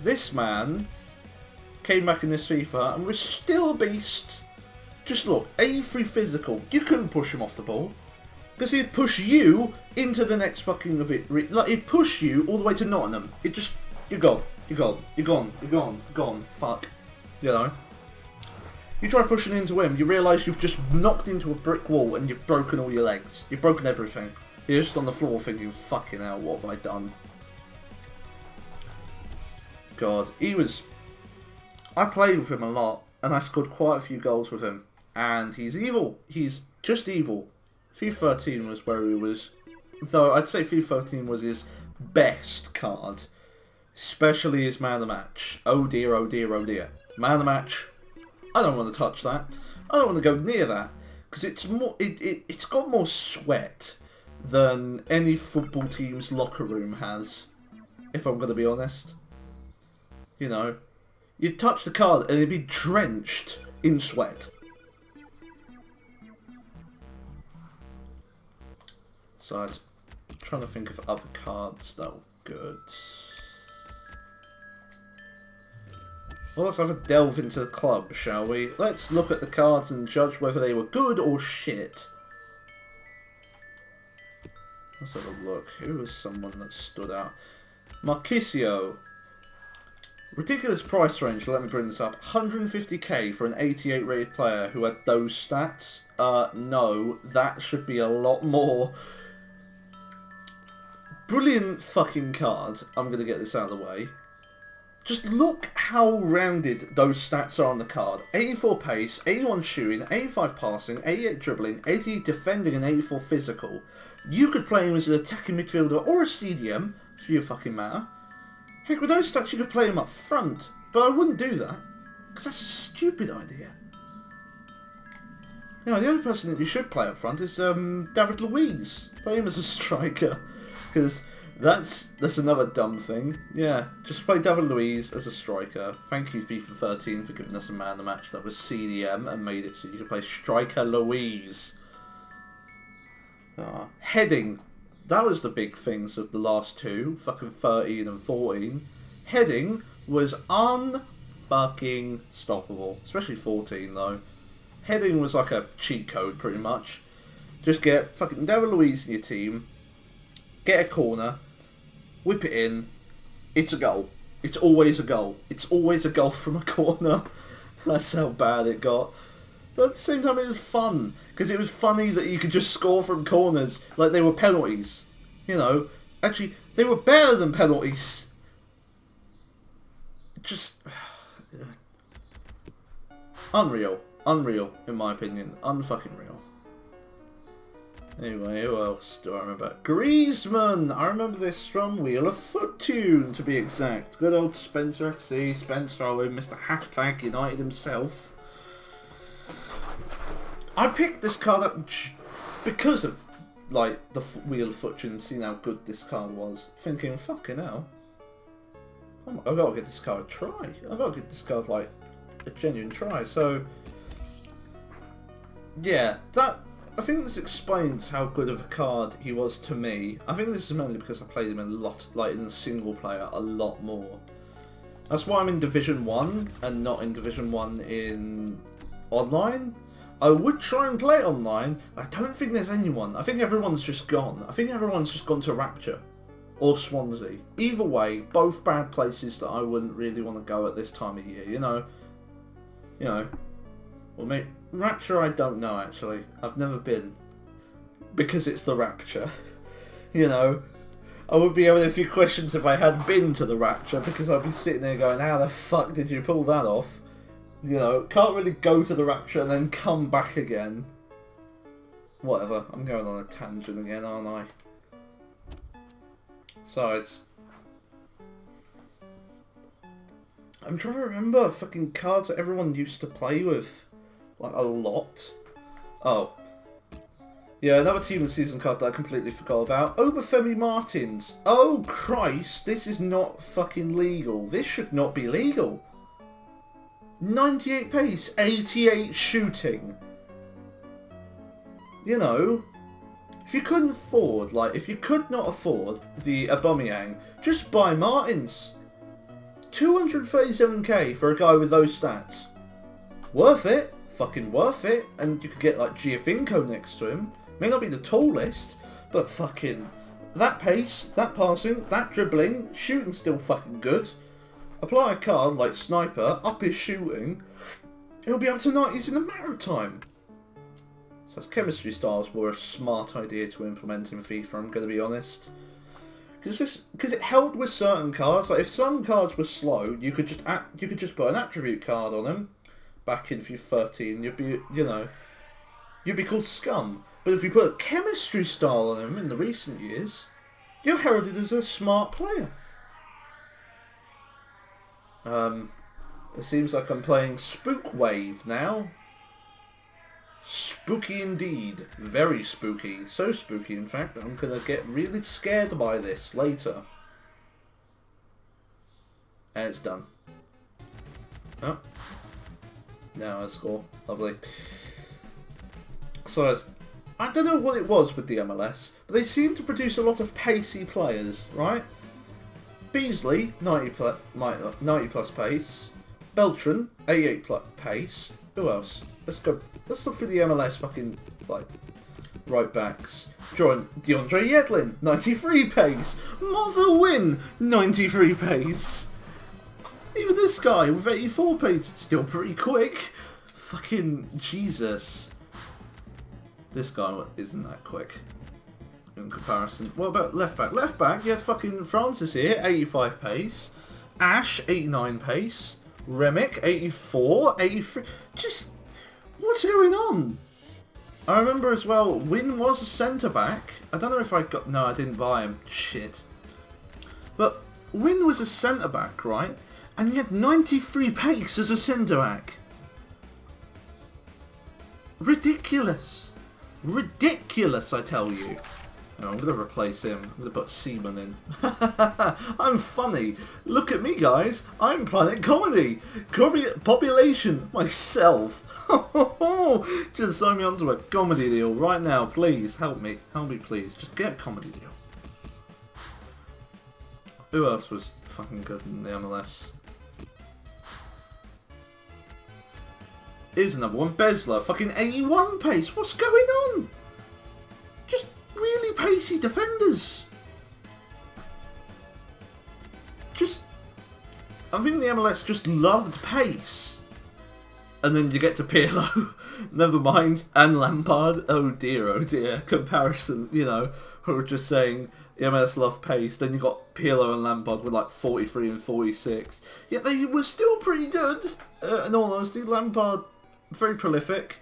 This man came back in this FIFA and was still a beast. Just look, 83 physical. You couldn't push him off the ball. Because he'd push you into the next fucking bit. Like, he'd push you all the way to Nottingham. It just, you're gone. You're gone. You're gone. You're gone. Gone. Fuck. You know? You try pushing into him, you realise you've just knocked into a brick wall and you've broken all your legs. You've broken everything. You're just on the floor thinking, fucking hell, what have I done? God, he was... I played with him a lot, and I scored quite a few goals with him. And he's evil. He's just evil. FIFA 13 was where he was... Though I'd say FIFA 13 was his best card. Especially his man of the match. Oh dear, oh dear, oh dear. Man of the match. I don't want to touch that. I don't want to go near that. Because it's more... It's got more sweat than any football team's locker room has. If I'm going to be honest. You know. You'd touch the card and it'd be drenched in sweat. So I'm trying to think of other cards that were good. Well, let's have a delve into the club, shall we? Let's look at the cards and judge whether they were good or shit. Let's have a look. Who was someone that stood out? Marquisio. Ridiculous price range, let me bring this up. 150k for an 88 rated player who had those stats? No, that should be a lot more. Brilliant fucking card. I'm going to get this out of the way. Just look how rounded those stats are on the card. 84 pace, 81 shooting, 85 passing, 88 dribbling, 88 defending and 84 physical. You could play him as an attacking midfielder or a CDM, for your fucking matter. Heck, with those stats you could play him up front, but I wouldn't do that, because that's a stupid idea. You know, the only person that you should play up front is David Luiz. Play him as a striker, because that's another dumb thing. Yeah, just play David Luiz as a striker. Thank you FIFA 13 for giving us a man of the match that was CDM and made it so you could play striker Luiz. Heading. That was the big things of the last two, fucking 13 and 14. Heading was unfucking stoppable, especially 14 though. Heading was like a cheat code pretty much. Just get fucking David Luiz in your team, get a corner, whip it in, it's a goal. It's always a goal. It's always a goal from a corner. That's how bad it got. But at the same time it was fun, because it was funny that you could just score from corners like they were penalties. You know, actually, they were better than penalties. Just... unreal. Unreal, in my opinion. Unfucking real. Anyway, who else do I remember? Griezmann! I remember this from Wheel of Fortune, to be exact. Good old Spencer FC. Spencer Owen, Mr. Hashtag United himself. I picked this card up because of, like, the Wheel of Fortune and seeing how good this card was. Thinking, fucking hell. I gotta get this card a try. I gotta get this card, like, a genuine try. So, yeah, I think this explains how good of a card he was to me. I think this is mainly because I played him a lot, like, in a single player, a lot more. That's why I'm in Division 1 and not in Division 1 in online. I would try and play online, but I don't think there's anyone. I think everyone's just gone. I think everyone's just gone to Rapture or Swansea. Either way, both bad places that I wouldn't really want to go at this time of year, you know. You know. Well, maybe Rapture I don't know, actually. I've never been. Because it's the Rapture. You know. I would be having a few questions if I had been to the Rapture, because I'd be sitting there going, how the fuck did you pull that off? You know, can't really go to the Rapture and then come back again. Whatever, I'm going on a tangent again, aren't I? So it's... I'm trying to remember fucking cards that everyone used to play with. Like, a lot. Oh. Yeah, another team of the season card that I completely forgot about. Obafemi Martins. Oh, Christ, this is not fucking legal. This should not be legal. 98 pace, 88 shooting. You know, if you couldn't afford, like, if you could not afford the Aubameyang, just buy Martins. 237k for a guy with those stats. Worth it. Fucking worth it. And you could get, like, Giovinco next to him. May not be the tallest, but fucking... that pace, that passing, that dribbling, shooting still fucking good. Apply a card like Sniper, up his shooting, he'll be up to 90s in a matter of time. So his chemistry styles were a smart idea to implement in FIFA, I'm going to be honest. Because it helped with certain cards. Like if some cards were slow, you could just put an attribute card on them. Back in FIFA 13, you'd be, you know, you'd be called scum. But if you put a chemistry style on them in the recent years, you're heralded as a smart player. It seems like I'm playing Spook Wave now. Spooky indeed. Very spooky. So spooky, in fact, I'm going to get really scared by this later. And it's done. Oh. Now I score. Lovely. So, I don't know what it was with the MLS, but they seem to produce a lot of pacey players, right? Beasley, 90 plus pace. Beltran, 88 plus pace. Who else? Let's look through the MLS fucking, like, right backs. DeAndre Yedlin, 93 pace. Marvel Wynn, 93 pace. Even this guy with 84 pace, still pretty quick. Fucking Jesus. This guy isn't that quick in comparison. What about left back? Left back, you had fucking Francis here, 85 pace. Ash, 89 pace. Remick, 84, 83. Just, what's going on? I remember as well, Wynn was a centre-back. I don't know if I got... No, I didn't buy him. Shit. But Wynn was a centre-back, right? And he had 93 pace as a centre-back. Ridiculous. Ridiculous, I tell you. No, I'm going to replace him. I'm going to put Seaman in. I'm funny. Look at me, guys. I'm Planet Comedy. Population. Myself. Just sign me onto a comedy deal right now. Please, help me. Help me, please. Just get a comedy deal. Who else was fucking good in the MLS? Here's another one. Besler. Fucking 81 pace. What's going on? Just really pacey defenders. I think the MLS just loved pace. And then you get to Pirlo. Never mind. And Lampard. Oh dear. Comparison, you know. We were just saying the MLS loved pace. Then you got Pirlo and Lampard with like 43 and 46. Yet they were still pretty good. In all honesty, Lampard, very prolific.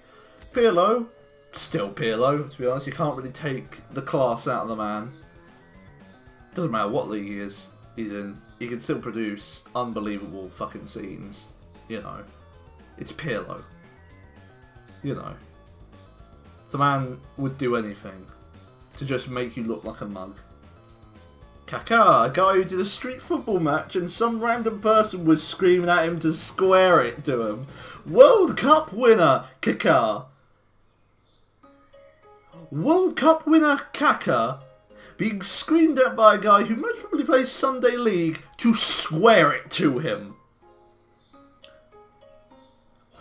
Pirlo, still Pirlo, to be honest. You can't really take the class out of the man. Doesn't matter what league he's in. He can still produce unbelievable fucking scenes. You know. It's Pirlo. You know. The man would do anything to just make you look like a mug. Kaká, a guy who did a street football match and some random person was screaming at him to square it to him. World Cup winner, Kaká. World Cup winner, Kaká, being screamed at by a guy who most probably plays Sunday League to square it to him.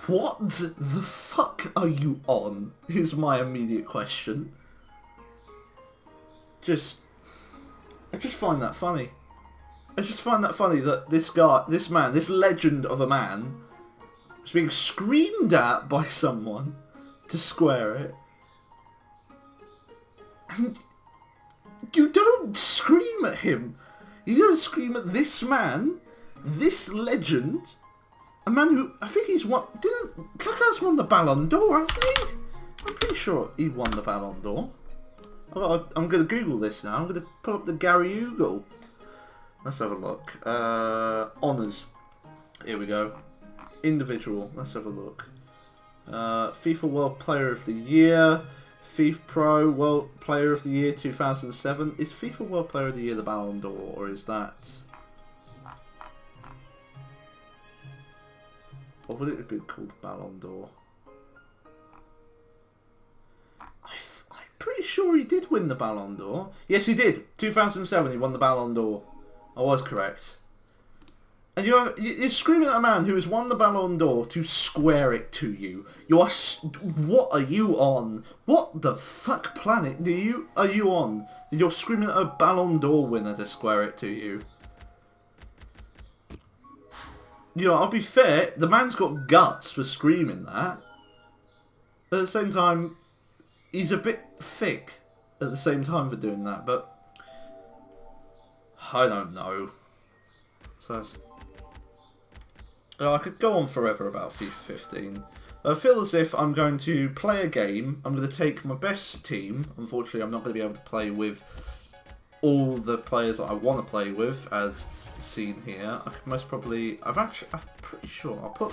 What the fuck are you on? Is my immediate question. I just find that funny. I just find that funny that this guy, this man, this legend of a man, was being screamed at by someone to square it. And you don't scream at him. You don't scream at this man, this legend, a man who, I think he's won, Kaká's won the Ballon d'Or, hasn't he? I'm pretty sure he won the Ballon d'Or. I'm going to Google this now. I'm going to pull up the Gary Google. Let's have a look. Honours. Here we go. Individual. Let's have a look. FIFA World Player of the Year. FIFA Pro World Player of the Year 2007. Is FIFA World Player of the Year the Ballon d'Or, or is that... Or would it have been called Ballon d'Or? I'm pretty sure he did win the Ballon d'Or. Yes, he did. 2007, he won the Ballon d'Or. I was correct. And you're screaming at a man who has won the Ballon d'Or to square it to you. What are you on? What the fuck planet are you on? You're screaming at a Ballon d'Or winner to square it to you. You know, I'll be fair, the man's got guts for screaming that. At the same time, he's a bit thick at the same time for doing that, but I don't know. So that's... I could go on forever about FIFA 15. I feel as if I'm going to play a game. I'm going to take my best team. Unfortunately, I'm not going to be able to play with all the players that I want to play with, as seen here. I could most probably... I'm pretty sure I'll put...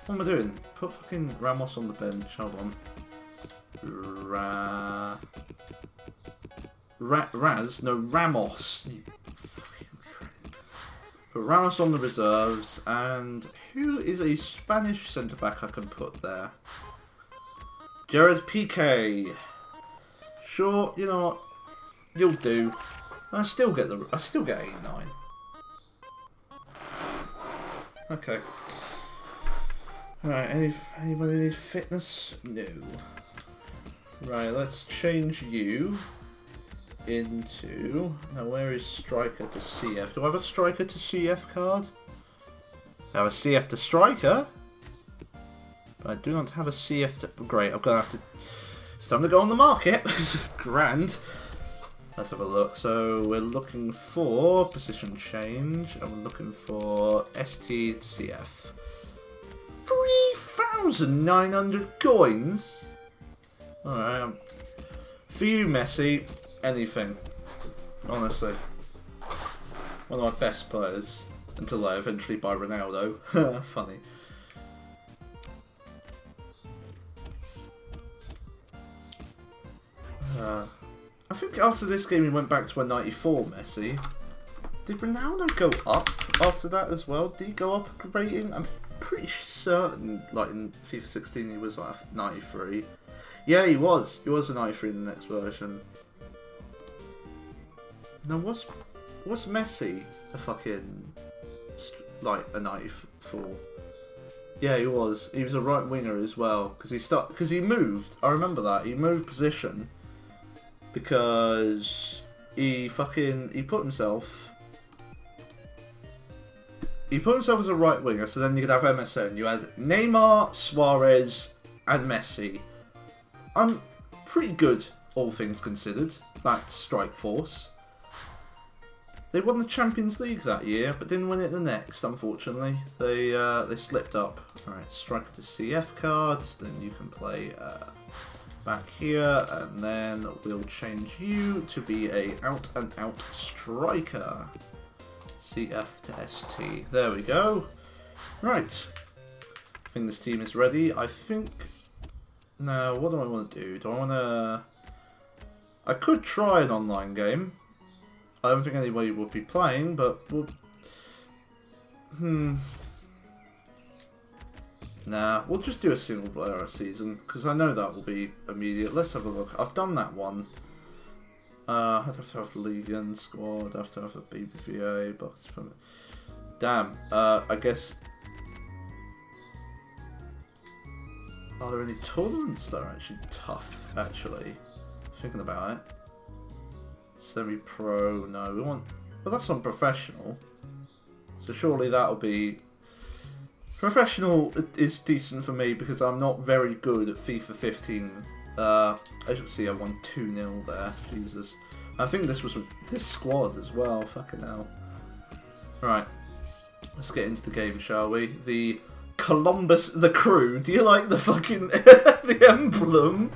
What am I doing? Put fucking Ramos on the bench. Hold on. Ramos. Put Ramos on the reserves, and who is a Spanish centre-back I can put there? Gerard Piqué. Sure, you know what? You'll do. I still get 89. Okay. Right, anybody need fitness? No. Right, let's change you into... Now, where is striker to CF? Do I have a striker to CF card? I have a CF to striker. But I do not have a CF to... Great, I'm going to have to... It's time to go on the market. Grand. Let's have a look. So, we're looking for position change. And we're looking for ST to CF. 3,900 coins? Alright, for you, Messi, anything. Honestly. One of my best players. Until I eventually buy Ronaldo. Funny. I think after this game he went back to a 94 Messi. Did Ronaldo go up after that as well? Did he go up a rating? I'm pretty certain, like in FIFA 16 he was like 93. Yeah, he was. He was a 93 in the next version. Now, was Messi a fucking, like, a 94? Yeah, he was. He was a right winger as well. Because he moved. I remember that. He moved position. Because he put himself... He put himself as a right winger, so then you could have MSN. You had Neymar, Suarez, and Messi. Pretty good, all things considered, that strike force. They won the Champions League that year, but didn't win it the next, unfortunately. They slipped up. Alright, striker to CF cards, then you can play back here, and then we'll change you to be a out-and-out striker. CF to ST. There we go. Right. I think this team is ready. I think... Now, what do I want to do? Do I want to... I could try an online game. I don't think anybody would be playing, but we'll... Nah, we'll just do a single player season, because I know that will be immediate. Let's have a look. I've done that one. I'd have to have League and squad, I'd have to have a BBVA, but... Damn, I guess... Are there any tournaments that are actually tough, actually? Thinking about it. Semi-pro, no, we want... Well, that's on professional. So surely that'll be... Professional is decent for me because I'm not very good at FIFA 15. As you can see, I won 2-0 there. Jesus. I think this was with this squad as well. Fucking hell. Right. Let's get into the game, shall we? The Columbus, the crew. Do you like the fucking... the emblem?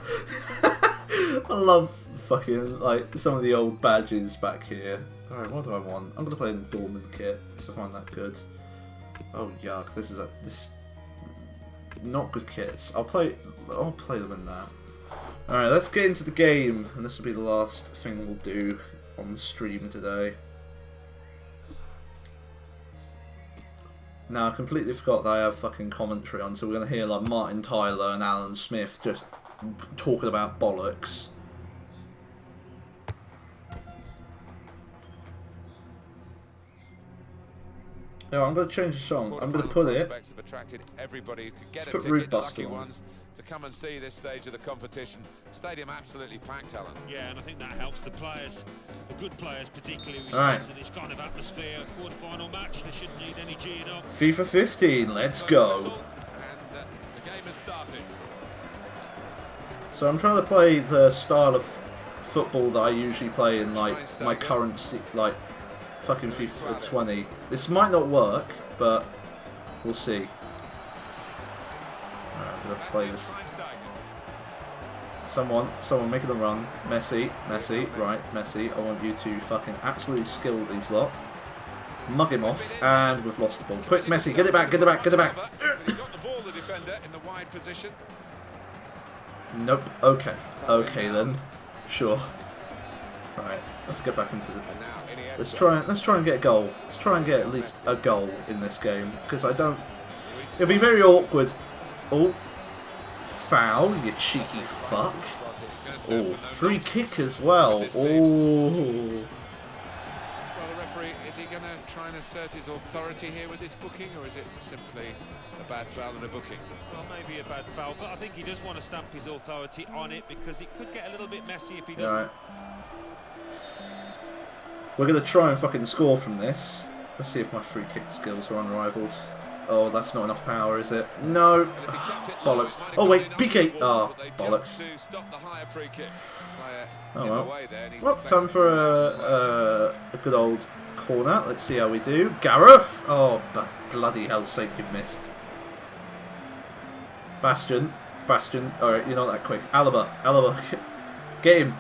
I love fucking, like, some of the old badges back here. Alright, what do I want? I'm gonna play in the Dortmund kit, because I find that good. Oh, yuck. This is not good kits. I'll play them in that. Alright, let's get into the game, and this will be the last thing we'll do on the stream today. Now I completely forgot that I have fucking commentary on, so we're going to hear like Martin Tyler and Alan Smith just talking about bollocks. No, I'm going to change the song. I'm going to put it. Let's put Rude Buster on. To come and see this stage of the competition. Stadium absolutely packed, Alan. Yeah, and I think that helps the players, the good players particularly, who right. stand in this kind of atmosphere. Quarter-final match, they shouldn't need any G'ing up. FIFA 15, let's go. And the game has started. So I'm trying to play the style of football that I usually play in like my current fucking FIFA 20. This might not work, but we'll see. I'm gonna play this. Someone making a run. Messi, right, Messi. I want you to fucking absolutely skill these lot. Mug him off, and we've lost the ball. Quick, Messi, get it back, get it back, get it back. Nope. Okay. Okay then. Sure. Right. Let's get back into the. Let's try and get a goal. Let's try and get at least a goal in this game, because I don't. It'll be very awkward. Oh. Foul, you cheeky fuck. Oh, free kick as well. Oh. Well, the referee, is he going to try and assert his authority here with this booking, or is it simply a bad foul and a booking? Well, maybe a bad foul, but I think he does want to stamp his authority on it, because it could get a little bit messy if he doesn't. Right. We're going to try and fucking score from this. Let's see if my free kick skills are unrivaled. Oh, that's not enough power, is it? No. Bollocks. Oh, wait. PK. Oh, bollocks. Oh, well. Well, time for a good old corner. Let's see how we do. Gareth. Oh, but bloody hell's sake, you've missed. Bastion. Alright, you're not that quick. Alaba. Get him.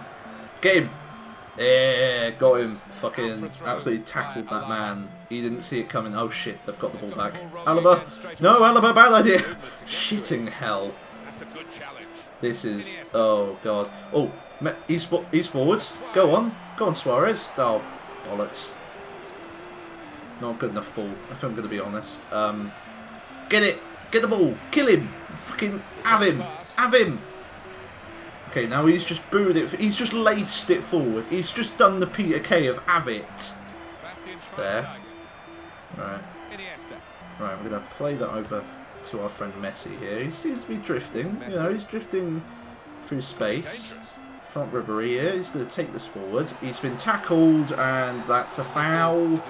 Yeah, got him. Fucking absolutely tackled that man. He didn't see it coming. Oh shit, they've got the ball back. Alaba. No, Alaba, bad idea. Shitting hell. This is... Oh, God. Oh, he's forwards. Go on, Suarez. Oh, bollocks. Not good enough ball, if I'm going to be honest. Get it. Get the ball. Kill him. Fucking have him. Okay, now he's just booed it. He's just laced it forward. He's just done the Peter Kay of have it. There. Right. Right, we're going to play that over to our friend Messi here. He seems to be drifting. You know, he's drifting through space. Front Ribery here. He's going to take this forward. He's been tackled, and that's a foul.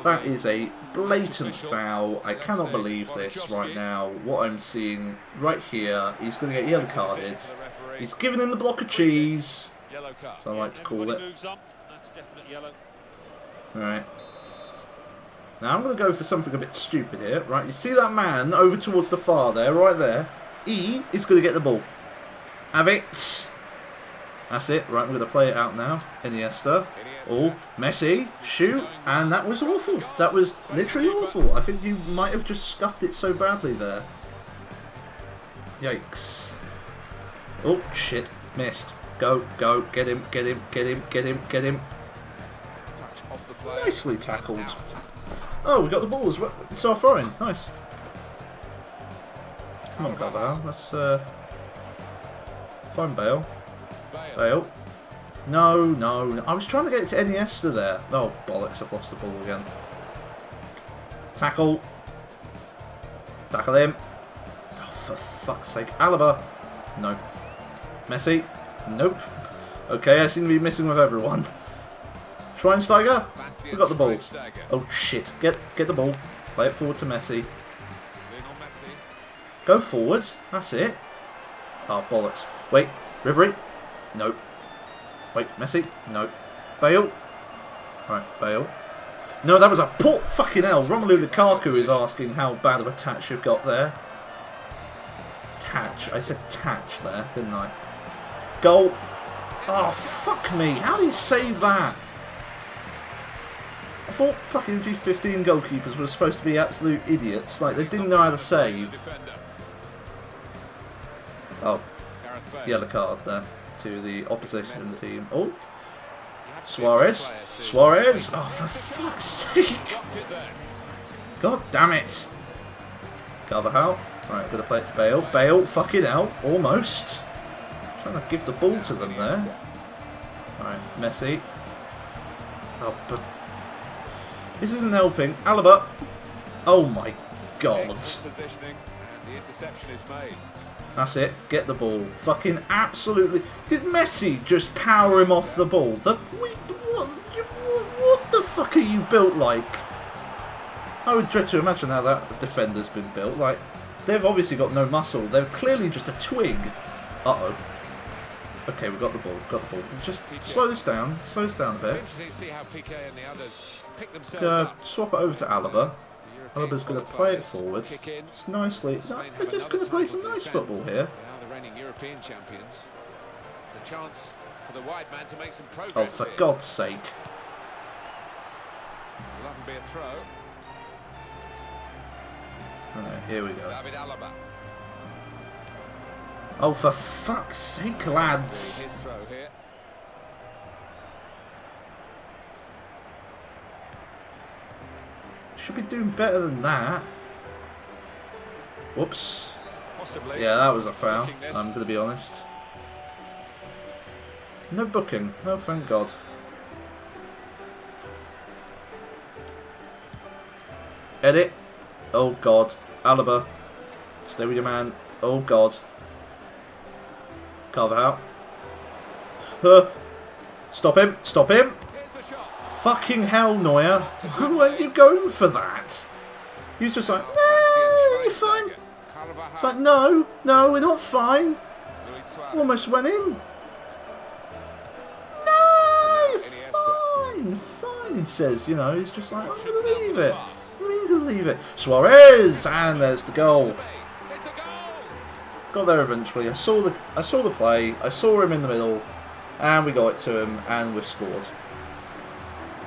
That is a blatant foul. I cannot believe this right now. What I'm seeing right here. He's going to get yellow carded. He's given in the block of cheese. So I like to call it. Right. Now I'm going to go for something a bit stupid here. Right, you see that man over towards the far there, right there? He is going to get the ball. Have it. That's it. Right, we're going to play it out now. Iniesta. Oh, Messi. Shoot. And that was awful. That was literally awful. I think you might have just scuffed it so badly there. Yikes. Oh, shit. Missed. Go. Get him. Nicely tackled. Oh, we got the ball as well. It's our throw-in. Nice. Come on, Carvalho. Let's find Bale. No. I was trying to get it to Iniesta there. Oh, bollocks. I've lost the ball again. Tackle him. Oh, for fuck's sake. Alaba. No. Messi. Nope. Okay, I seem to be missing with everyone. Schweinsteiger. We got the ball. Oh shit. Get the ball. Play it forward to Messi. Go forwards. That's it. Oh, bollocks. Wait. Ribery. Nope. Wait. Messi. Nope. Bale. Right. Bale. No, that was a poor fucking hell. Romelu Lukaku is asking how bad of a touch you've got there. Touch. I said touch there, didn't I? Goal. Oh, fuck me. How do you save that? I thought fucking FIFA 15 goalkeepers were supposed to be absolute idiots. Like, they didn't know how to save. Oh. Yellow card there to the opposition team. Oh. Suarez. Oh, for fuck's sake. God damn it! Carvajal. Right, I'm going to play it to Bale. Bale, fucking hell. Almost. Trying to give the ball to them there. Alright, Messi. Oh, but this isn't helping. Alaba. Oh my god. Positioning, and the interception is made. That's it. Get the ball. Fucking absolutely. Did Messi just power him off the ball? What the fuck are you built like? I would dread to imagine how that defender's been built. Like, they've obviously got no muscle. They're clearly just a twig. Uh-oh. Okay, we got the ball. Got the ball. Just slow this down. Slow this down a bit. See how PK and the others pick themselves up. Swap it over to Alaba. Alaba's going to play it forward. Just nicely. No, they're just going to play some nice football here. They are the reigning European champions. It's a chance for the wide man to make some progress. Oh, for God's sake. Will often be a throw. Alright, here we go. David Alaba. Oh, for fuck's sake, lads. His throw here. Should be doing better than that. Whoops. Possibly. Yeah, that was a foul. I'm going to be honest. No booking. Oh, thank God. Edit. Oh, God. Alaba. Stay with your man. Oh, God. Carvajal. Stop him. Stop him. Here's the shot. Fucking hell, Neuer. Why weren't you going for that? He was just like, no, you're fine. It's like, no, we're not fine. Almost went in. No, fine, he says, you know, he's just like, I'm going to leave it. I'm going to leave it. Suarez, and there's the goal. It's a goal. Got there eventually. I saw the play. I saw him in the middle, and we got it to him, and we've scored.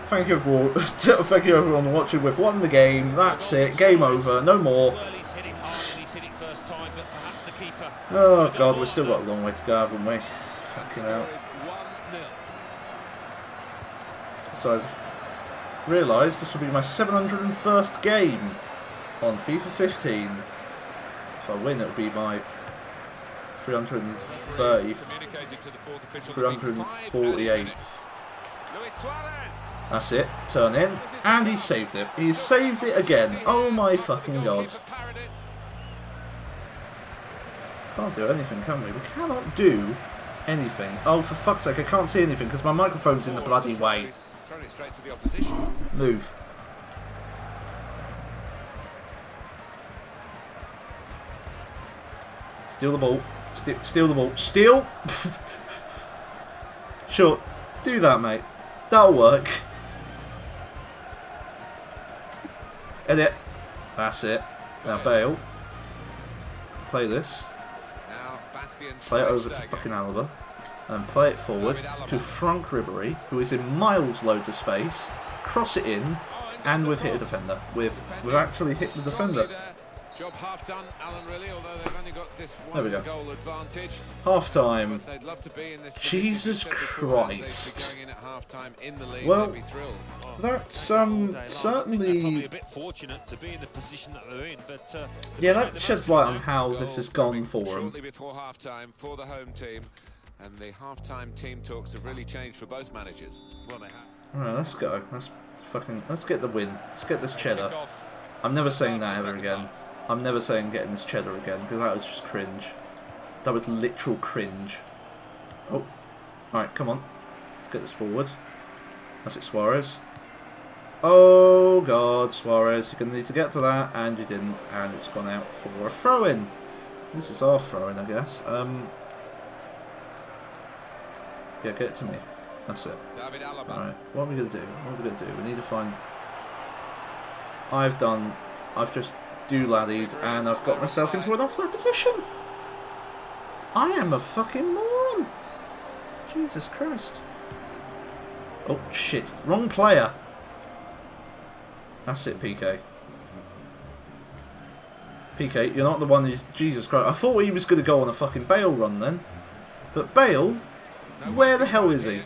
Thank you everyone. Thank you everyone for watching. We've won the game. That's it. Game over. No more. Oh God, we've still got a long way to go, haven't we? Fucking hell. So I realised this will be my 701st game on FIFA 15. If I win, it'll be my 330th, 348th. That's it. Turn in, and he saved it. He saved it again. Oh my fucking God. Can't do anything, can we? We cannot do anything. Oh, for fuck's sake, I can't see anything because my microphone's in the bloody way. Move. Steal the ball. Steal the ball. Steal! Sure. Do that, mate. That'll work. Edit. That's it. Now Bale. Play this. Play it over to fucking Alaba. And play it forward to Frank Ribery, who is in miles loads of space. Cross it in, and we've hit a defender. We've actually hit the defender. Job half done, Alan, really, although they've only got this There we one go. goal advantage. Half time. They'd love to be in this Jesus Christ. going in at half time in the league, Well, they'd be thrilled. that's Probably certainly. a bit fortunate to be in the position that they're in, but Yeah, that sheds light on how this has gone for them. Shortly before half time for the home team, and the half time team talks have really changed for both managers. well, they have. Alright, let's go. Let's get the win. Let's get this cheddar. I'm never saying that ever again. I'm never saying getting this cheddar again, because that was just cringe. That was literal cringe. Oh. Alright, come on. Let's get this forward. That's it, Suarez. Oh God, Suarez, you're going to need to get to that, and you didn't, and it's gone out for a throw-in. This is our throw-in, I guess. Yeah, get it to me. That's it. Alright, what are we going to do? What are we going to do? We need to find... I've just do-laddied, and I've got myself into an offside position. I am a fucking moron. Jesus Christ. Oh, shit. Wrong player. That's it, PK. PK, you're not the one who's... Jesus Christ. I thought he was going to go on a fucking Bale run then. But Bale? Where the hell is he?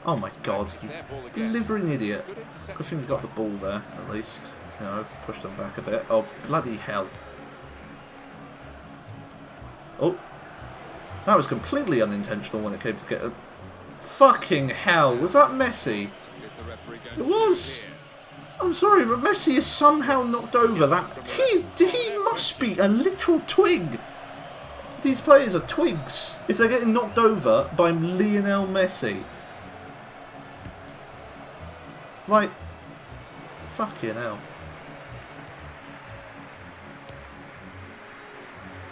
Oh my God. You delivering idiot. Good thing he got the ball there, at least. You know, push them back a bit. Oh, bloody hell. Oh. That was completely unintentional when it came to get... Fucking hell, was that Messi? It was! I'm sorry, but Messi is somehow knocked over that... He must be a literal twig! These players are twigs if they're getting knocked over by Lionel Messi. Like, fucking hell.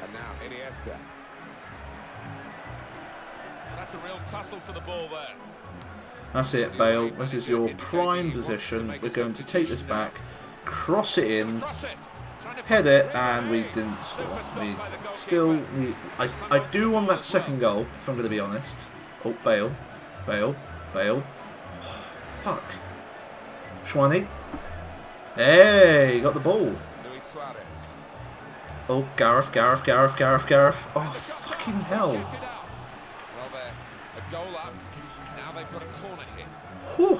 And now Iniesta. That's a real tussle for the ball there. That's it, Bale. This is your prime position. We're going to take this back, cross it in, head it, and we didn't score. We still... I do want that second goal, if I'm going to be honest. Oh, Bale. Bale. Bale. Oh, fuck. Schwani. Hey, got the ball. Oh, Gareth. Oh, fucking hell. Well, they're a goal up. Now they've got a corner hit. Whew.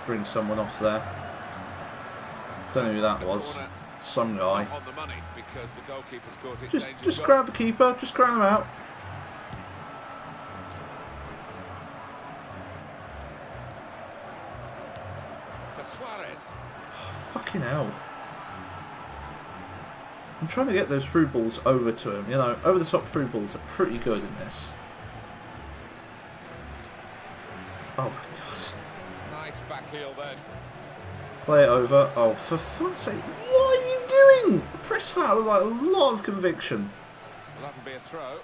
Bring someone off there. Don't know who that was. Some guy. On the money because the goalkeeper's caught it. Just grab the keeper. Just grab him out. For Suarez. Oh, fucking hell. I'm trying to get those through balls over to him. You know, over the top through balls are pretty good in this. Oh my god. Nice back heel then. Play it over. Oh, for fuck's sake. What are you doing? Press that with like a lot of conviction. Well, that'll be a throw.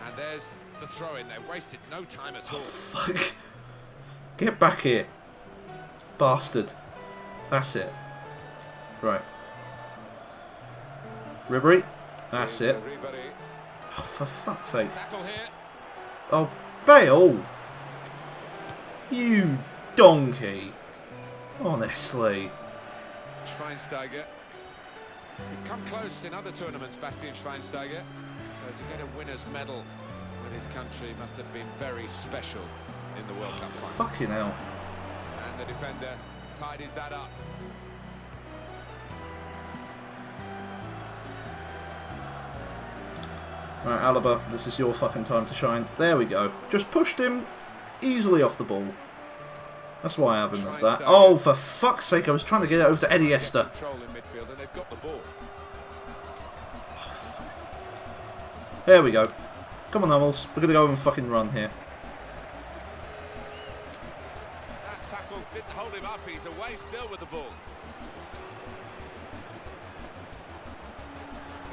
And there's the throw in there. Wasted no time at all. Fuck. Get back here. Bastard. That's it. Right. Ribery. That's it. Oh, for fuck's sake. Tackle here. Oh, Bale. You donkey. Honestly. Schweinsteiger. He'd come close in other tournaments, Bastian Schweinsteiger. So to get a winner's medal with his country must have been very special in the World Cup final. Fucking hell. And the defender tidies that up. Right, Alaba, this is your fucking time to shine. There we go. Just pushed him easily off the ball. That's why I have him as that. Oh, for fuck's sake, I was trying to get it over to Iniesta. Control in midfield and they've got the ball. There we go. Come on, Hummels. We're going to go and fucking run here. That tackle didn't hold him up. He's away still with the ball.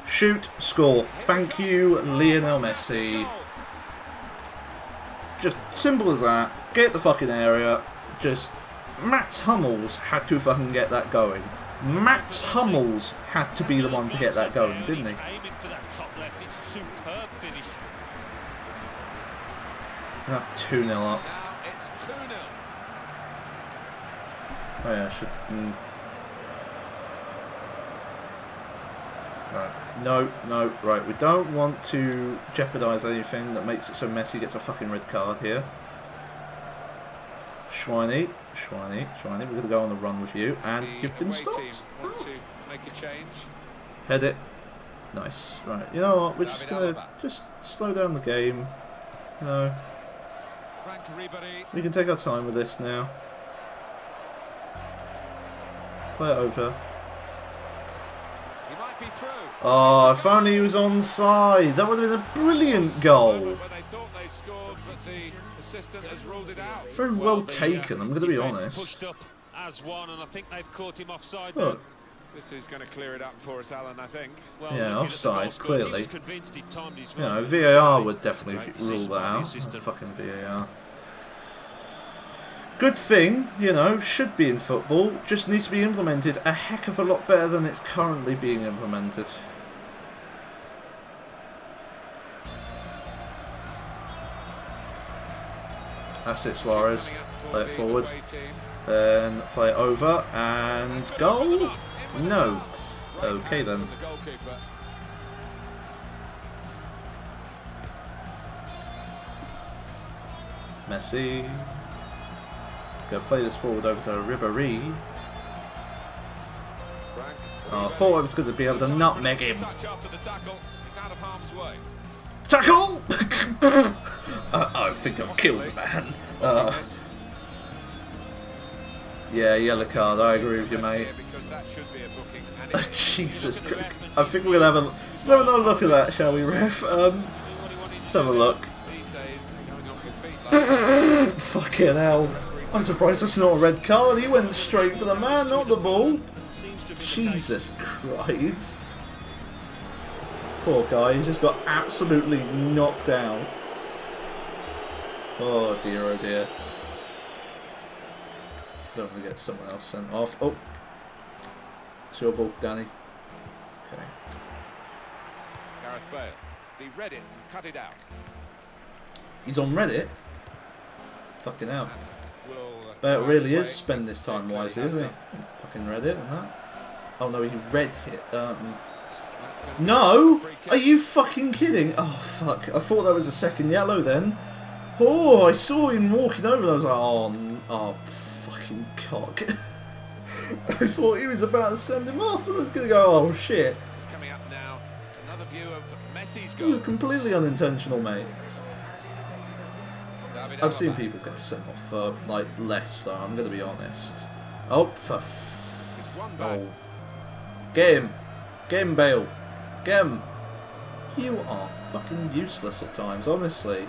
Shoot, score. Thank you, Lionel Messi. Just simple as that. Get the fucking area. Just... Mats Hummels had to fucking get that going. Mats Hummels had to be the one to get that going, didn't he? Aiming for that top left. It's a superb finish. Now 2-0 up. Now it's 2-0. Oh yeah, I should... Right. No, right. We don't want to jeopardise anything that makes it so Messi gets a fucking red card here. Schweini, we're going to go on the run with you, and you've been stopped. Want to make a change. Head it. Nice. Right, you know what, we're just going to just slow down the game. You know, we can take our time with this now. Play it over. He might be through. Oh, if only he was onside. That would have been a brilliant goal. When they thought they scored, but the assistant has ruled it out. Very well taken, I'm going to be honest. Pushed up as one, and I think they've caught him offside. Look. This is going to clear it up for us, Alan, I think. Well, Yeah, offside, clearly. You know, You VAR would definitely rule that out. Fucking VAR. Good thing, you know, should be in football, just needs to be implemented a heck of a lot better than it's currently being implemented. That's it, Suarez. Play it forward. Then play it over, and goal? No. Okay then. Messi. Go play this forward over to Ribéry. Oh, I thought I was going to be able to nutmeg him. Tackle! I think I've killed the man. Yeah, yellow card. I agree with you, mate. Jesus Christ. I think we're going to let's have another look at that, shall we, ref? Let's have a look. Fucking hell. I'm surprised it's not a red card. He went straight for the man, not the ball. Jesus Christ. Poor guy, he just got absolutely knocked down. Oh dear, oh dear. Don't want to get someone else sent off. Oh. It's your ball, Danny. Okay. Gareth Bale. He read it and cut it out. He's on Reddit? Fucking hell. Bale really is spending his time wisely, isn't he? Fucking Reddit and that. Oh no, he read it. No! Are you fucking kidding? Oh fuck, I thought that was a second yellow then. Oh, I saw him walking over and I was like, oh fucking cock. I thought he was about to send him off and I was going to go, oh shit. It's coming up now. Another view of Messi's It goal. was completely unintentional, mate. I've seen people get sent off for, like, less though, I'm going to be honest. Oh, for oh. Get him. Get him, Bale. Get him. You are fucking useless at times, honestly.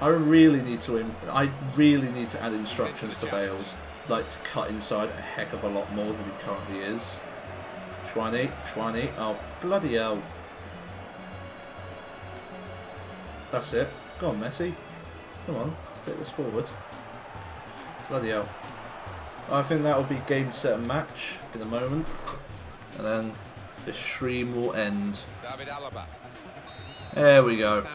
I really need to add instructions to Bale's, like to cut inside a heck of a lot more than he currently is. Schweine, oh bloody hell. That's it. Go on, Messi. Come on, let's take this forward. Bloody hell. I think that will be game, set and match in a moment. And then the stream will end. There we go.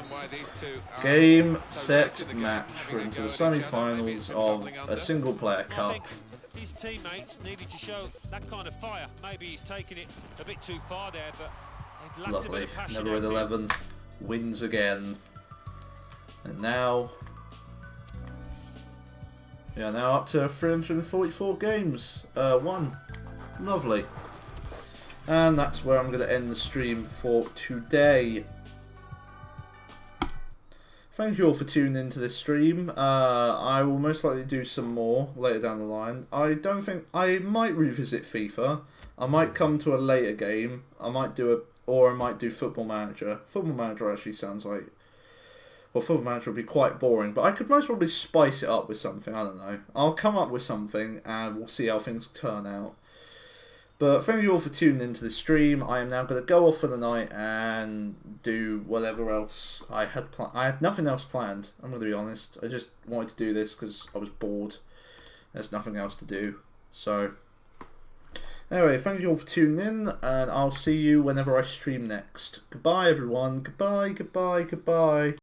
Game, set, match. We're into the semi-finals of a single player cup. His teammates needed to show that kind of fire. Maybe he's taken it a bit too far there, but they've lacked a bit Lovely. of passion. Never with 11 wins again. And now we are now up to 344 games. Won. Lovely. And that's where I'm going to end the stream for today. Thank you all for tuning into this stream. I will most likely do some more later down the line. I don't think I might revisit FIFA. I might come to a later game. I might do Football Manager. Football Manager actually sounds like, well, Football Manager would be quite boring, but I could most probably spice it up with something. I don't know. I'll come up with something and we'll see how things turn out. But thank you all for tuning into the stream. I am now going to go off for the night and do whatever else I had I had nothing else planned, I'm going to be honest. I just wanted to do this because I was bored. There's nothing else to do. So, anyway, thank you all for tuning in, and I'll see you whenever I stream next. Goodbye, everyone. Goodbye, goodbye, goodbye.